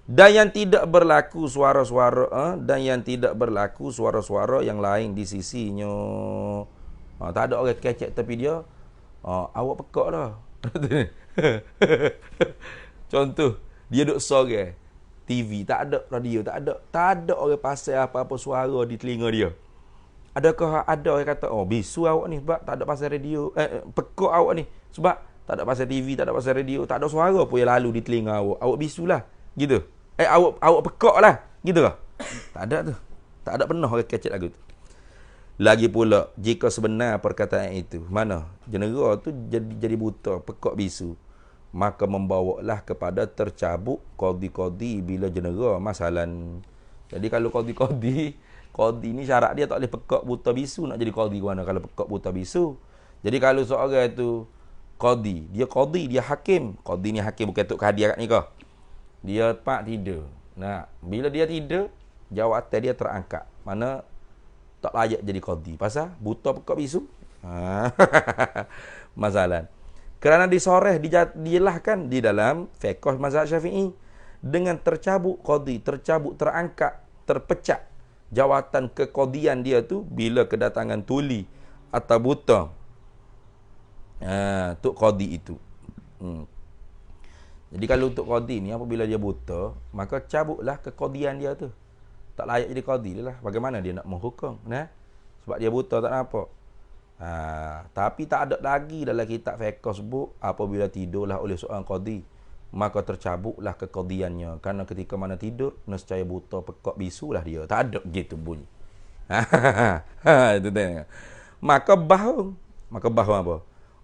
Dan yang tidak berlaku suara-suara yang lain di sisinya. Tak ada orang kecek tapi dia awak pekak dah. Contoh, dia duk sorang TV, tak ada radio, tak ada orang pasal apa-apa suara di telinga dia. Adakah ada orang kata, oh bisu awak ni sebab tak ada pasal radio, pekak awak ni sebab tak ada pasal TV, tak ada pasal radio, tak ada suara pun yang lalu di telinga awak. Awak bisu lah, gitu. Awak pekak lah, gitu lah. Tak ada tu. Tak ada pernah orang kecek lagu tu. Lagi pula, jika sebenar perkataan itu, mana jenera tu jadi buta, pekak bisu, maka membawalah kepada tercabut qadi-qadi bila jenera masalan. Jadi kalau qadi ni syarat dia tak boleh pekak buta bisu nak jadi qadi ke mana kalau pekak buta bisu. Jadi kalau seorang tu qadi, dia hakim. Qadi ni hakim bukan tok hadiah kat nikah. Dia pak tidur. Nah, bila dia tidur, jawatan dia terangkat. Mana tak layak jadi qadi. Pasal buta pekak bisu. Masalah. Kerana disoreh, dijelaskan di dalam fiqh mazhab Syafi'i dengan tercabut qadi, terangkat, terpecah jawatan keqadian dia tu bila kedatangan tuli atau buta. Untuk qadi itu. Jadi kalau untuk qadi ni apabila dia buta, maka cabutlah keqadian dia tu. Tak layak jadi qadi dia lah. Bagaimana dia nak menghukum, nah? Sebab dia buta tak nampak. Tapi tak ada lagi dalam kitab fiqh sebut apabila tidurlah oleh seorang qadi, maka tercabutlah keqadiannya. Kerana ketika mana tidur, nescaya buta, pekak, bisulah dia. Tak ada gitu bunyi. Itu tengok. Maka bahung apa?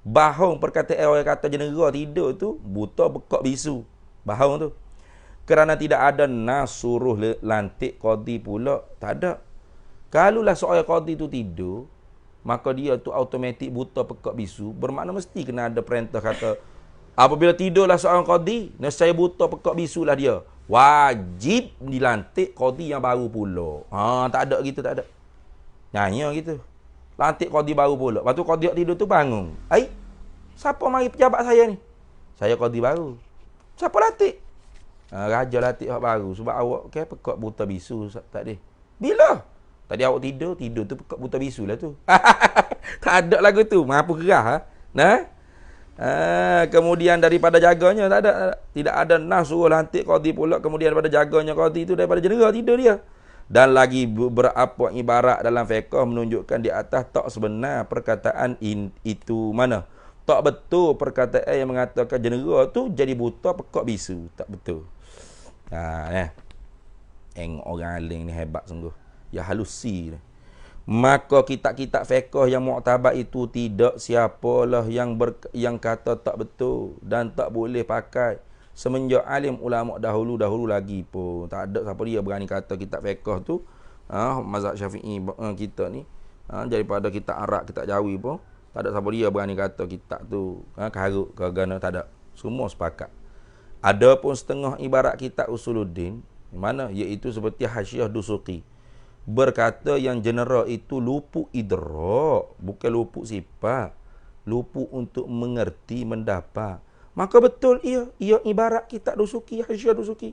Bahung perkataan orang kata jenera tidur tu buta, pekak, bisu. Bahung tu. Kerana tidak ada nas suruh lantik qadi pula, tak ada. Kalulah seorang qadi tu tidur, maka dia tu automatik buta, pekak, bisu. Bermakna mesti kena ada perintah kata apabila tidurlah seorang qadi, nescaya buta, pekak, bisulah dia. Wajib dilantik qadi yang baru pula. Tak ada gitu, tak ada. Nyanyi gitu. Lantik qadi baru pula. Lepas tu qadi tidur tu bangun. Siapa mari pejabat saya ni? Saya qadi baru. Siapa lantik? Raja lantik hak baru. Sebab awak pekak, buta, bisu tadi. Bila? Tadi awak tidur tu pekak, buta, bisu lah tu. Tak ada lagu tu. Mampu gerah. Nah? Kemudian daripada jaganya tidak ada nas suruh lantik qadi pula. Kemudian daripada jaganya qadi itu daripada jenera tidur dia. Dan lagi berapa ibarat dalam fiqh menunjukkan di atas tak sebenar perkataan itu mana. Tak betul perkataan yang mengatakan jenera tu jadi buta, pekak, bisu. Tak betul. Tengok orang alim ni hebat sungguh. Ya halusi ni. Maka kitab-kitab fiqh yang muktabar itu tidak siapalah yang kata tak betul dan tak boleh pakai. Semenjak alim ulama dahulu lagi pun tak ada siapa dia berani kata kitab fiqh tu mazhab Syafi'i kita ni daripada kitab Arab, kitab Jawi pun tak ada siapa dia berani kata kitab tu karut ke gana, tak ada. Semua sepakat. Ada pun setengah ibarat kitab Usuluddin mana iaitu seperti Hasyiah Dusuqi berkata yang general itu luput idrak, bukan luput sifat, luput untuk mengerti, mendapat. Maka betul ia ibarat kitab Dusuki, Hasyiah Dusuki.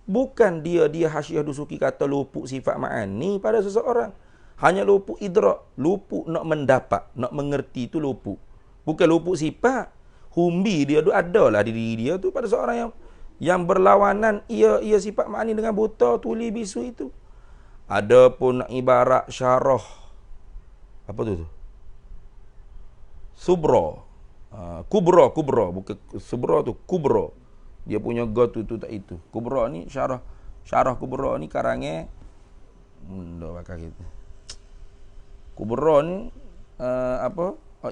Bukan dia Hasyiah Dusuki kata luput sifat ma'ani pada seseorang. Hanya luput idrak, luput nak mendapat, nak mengerti itu luput. Bukan luput sifat. Humbi dia tu adalah diri dia tu pada seorang yang berlawanan ia sifat ma'ani dengan buta, tuli, bisu itu. Adapun ibarat syarah apa tu? Subra. Kubra bukan subra tu, kubra. Dia punya ga tu tak itu. Kubra ni syarah kubra ni karangan ndak bakal gitu. Kubra ni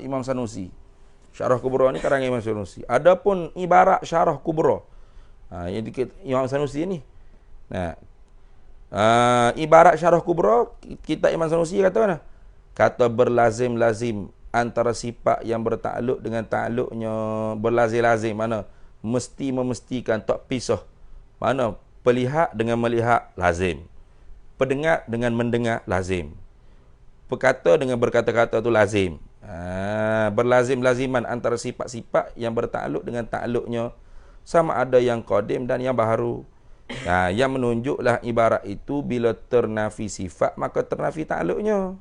Imam Sanusi. Syarah kubra ni karangan Imam Sanusi. Adapun ibarat syarah kubra yang dikit Imam Sanusi ni. Nah, ibarat syarah kubra kita Imam Sanusi kata mana? Kata berlazim-lazim antara sifat yang bertakluk dengan takluknya berlazim-lazim, mana mesti memestikan, tak pisah. Mana pelihat dengan melihat lazim, pendengar dengan mendengar lazim, perkata dengan berkata-kata tu lazim. Berlazim-laziman antara sifat-sifat yang bertakluk dengan takluknya, sama ada yang qadim dan yang baharu. Yang menunjuklah ibarat itu bila ternafi sifat maka ternafi takluknya.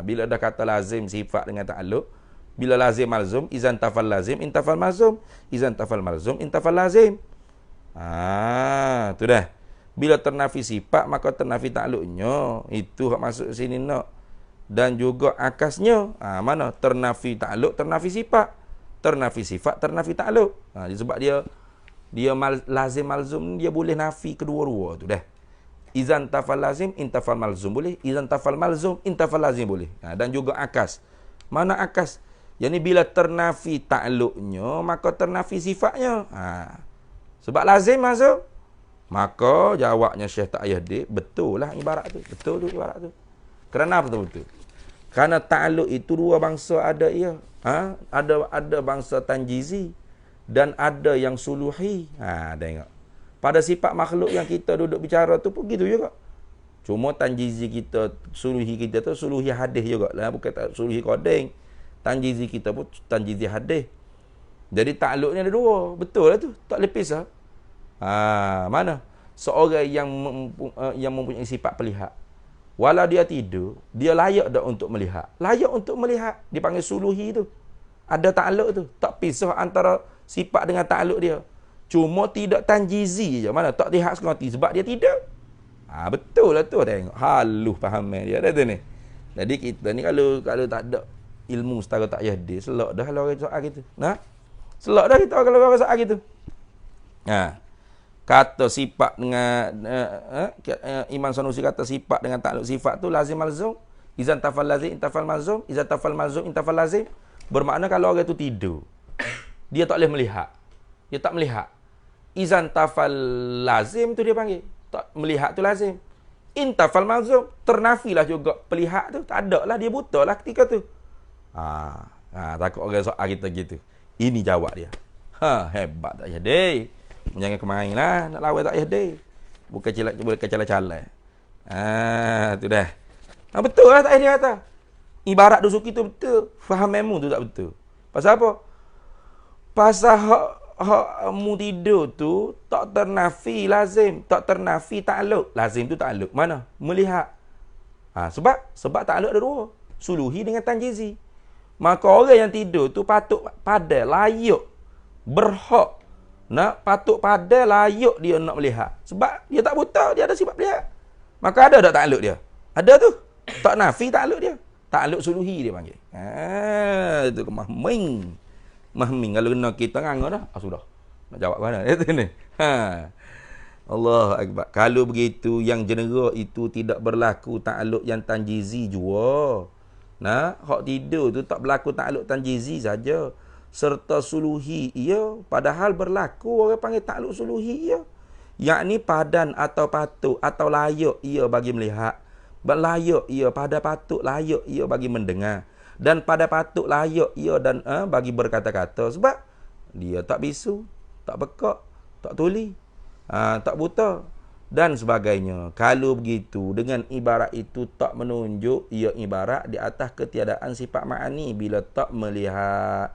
Bila dah kata lazim sifat dengan takluk, bila lazim malzum, izan tafal lazim, intafal malzum, izan tafal malzum, intafal lazim. Tu dah. Bila ternafi sifat maka ternafi takluknya. Itu hak masuk sini nak. dan juga akasnya. Mana? Ternafi ta'alluq, ternafi sifat. Ternafi sifat, ternafi ta'alluq. Sebab dia lazim malzum, dia boleh nafi kedua-dua tu dah. Izan tafal lazim, intafal malzum boleh. Izan tafal malzum, intafal lazim boleh. Dan juga akas. Mana akas? Yang ni bila ternafi ta'alluqnya, maka ternafi sifatnya. Sebab lazim masuk, maka jawabnya Syekh tak payah dik, betul lah ibarat tu. Betul tu ibarat tu. Kenapa betul? Kerana ta'alluq itu dua bangsa ada ia. Ada bangsa tanjizi dan ada yang suluhi. Tengok. Pada sifat makhluk yang kita duduk bicara tu pun gitu juga. Cuma tanjizi kita, suluhi kita tu suluhi hadis juga lah, bukan suluhi kodeng. Tanjizi kita pun tanjizi hadis. Jadi ta'alluqnya ada dua. Betul lah tu. Tak boleh pisah. Mana? Seorang yang mempunyai sifat pelihat. Walau dia tidur, dia layak dah untuk melihat. Layak untuk melihat. Dipanggil suluhi tu. Ada ta'alluq tu. Tak pisah antara sifat dengan ta'alluq dia. Cuma tidak tanjizi je. Mana? Tak lihat sekali sebab dia tidak. Betul lah tu. Tengok. Halus fahaman dia. Ada tu ni. Jadi kita ni kalau tak ada ilmu setara tak payah dia, selok dah kalau orang soal gitu. Selok dah kita kalau orang soal gitu. Kata sifat dengan Imam Sanusi kata sifat dengan ta'alluq sifat tu lazim malzum. Izan tafal lazim, intafal malzum. Izan tafal malzum, intafal lazim. Bermakna kalau orang tu tidur, dia tak boleh melihat. Dia tak melihat. Izan tafal lazim tu dia panggil. Tak melihat tu lazim. Intafal malzum, ternafilah juga pelihat tu. Tak ada lah, dia buta lah ketika tu. Takut orang soal kita gitu. Ini jawab dia. Hebat tak jadi. Jangan kemain lah. Nak lawan tak payah dia. Bukan kecala-cala. Tu dah. Betul lah tak payah dia kata. Ibarat dusuki tu betul. Faham memu tu tak betul. Pasal apa? Pasal hak mu tidur tu tak ternafi lazim. Tak ternafi ta'alluq. Lazim tu ta'alluq. Mana? Melihat. Sebab ta'alluq ada dua. Suluhi dengan tanjizi. Maka orang yang tidur tu patut pada layak. Berhak. Patut pada layak dia nak melihat. Sebab dia tak buta, dia ada sifat melihat. Maka ada tak ta'alluq dia? Ada tu. Tak nafi ta'alluq dia. Ta'alluq suluhi dia panggil. Itu ke mahming. Mahming. Kalau kena kita nganga dah, sudah. Nak jawab mana? Itu ni. Allahu Akbar. Kalau begitu, yang genera itu tidak berlaku ta'alluq yang tanjizi jua. Hak tidur tu tak berlaku ta'alluq tanjizi saja. Serta suluhi ia, padahal berlaku orang panggil ta'alluq suluhi ia, yakni padan atau patut atau layak ia bagi melihat, layak ia pada patut, layak ia bagi mendengar, dan pada patut layak ia dan bagi berkata-kata. Sebab dia tak bisu, tak bekak, tak tuli, tak buta dan sebagainya. Kalau begitu, dengan ibarat itu tak menunjuk ia ibarat di atas ketiadaan sifat ma'ani bila tak melihat.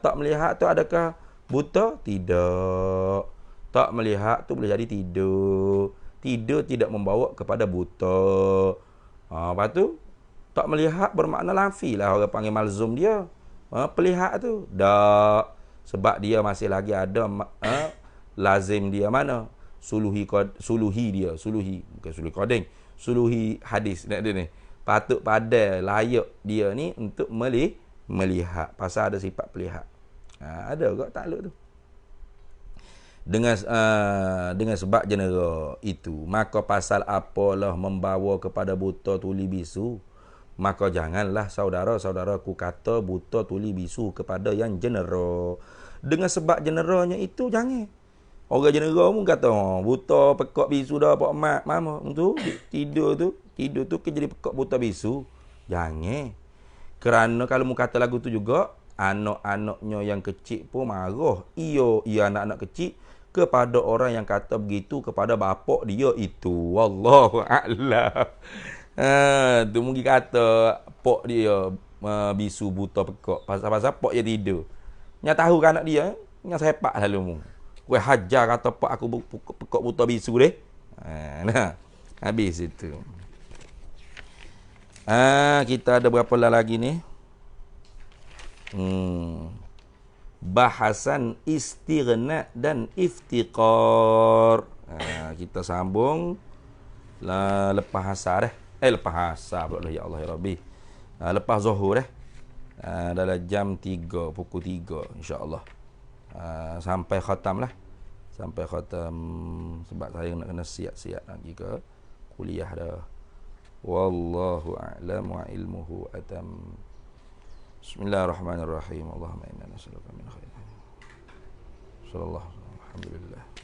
Tak melihat tu adakah buta? Tidak. Tak melihat tu boleh jadi tidur. Tidur tidak membawa kepada buta. Lepas tu, tak melihat bermakna lafi lah. Orang panggil malzum dia. Pelihat tu. Tak. Sebab dia masih lagi ada lazim dia mana? Suluhi dia. Suluhi. Bukan suluhi kodeng. Suluhi hadis. Nak ada ni. Patut pada layak dia ni untuk melihat. Pasal ada sifat pelihat. Ada juga ta'alluq tu. Dengan sebab genera itu, maka pasal apalah membawa kepada buta tuli bisu, maka janganlah saudara-saudaraku kata buta tuli bisu kepada yang genera. Dengan sebab generanya itu jangan. Orang genera pun kata buta pekak bisu dah pak mak mama tu tidur tu ke jadi pekak buta bisu. Jangan. Kerana kalau mu kata lagu tu juga, anak-anaknya yang kecil pun marah. Ia anak-anak kecil kepada orang yang kata begitu kepada bapak dia itu. Wallahu a'lam. Tu mungkin kata pak dia bisu buta pekak. Pasal pak dia tidur. Nya tahu kan anak dia, nya sepak lalu mu. Weh hajar kata pak aku pekak buta bisu deh. Habis itu. Kita ada berapa lagi ni? Bahasan istighna dan iftiqar. Kita sambung lepas asar Lepas asar pula dah, ya Allah ya Rabbi. Lepas zuhur dalam jam 3, pukul 3 insya-Allah. Sampai khatam lah. Sampai khatam, sebab saya nak kena siap-siap lagi ke kuliah dah. Wallahu a'lam wa ilmuhu atam. Bismillahirrahmanirrahim. Allahumma inna nas'aluka min khairin. Sallallahu alaihi wasallam. Alhamdulillah.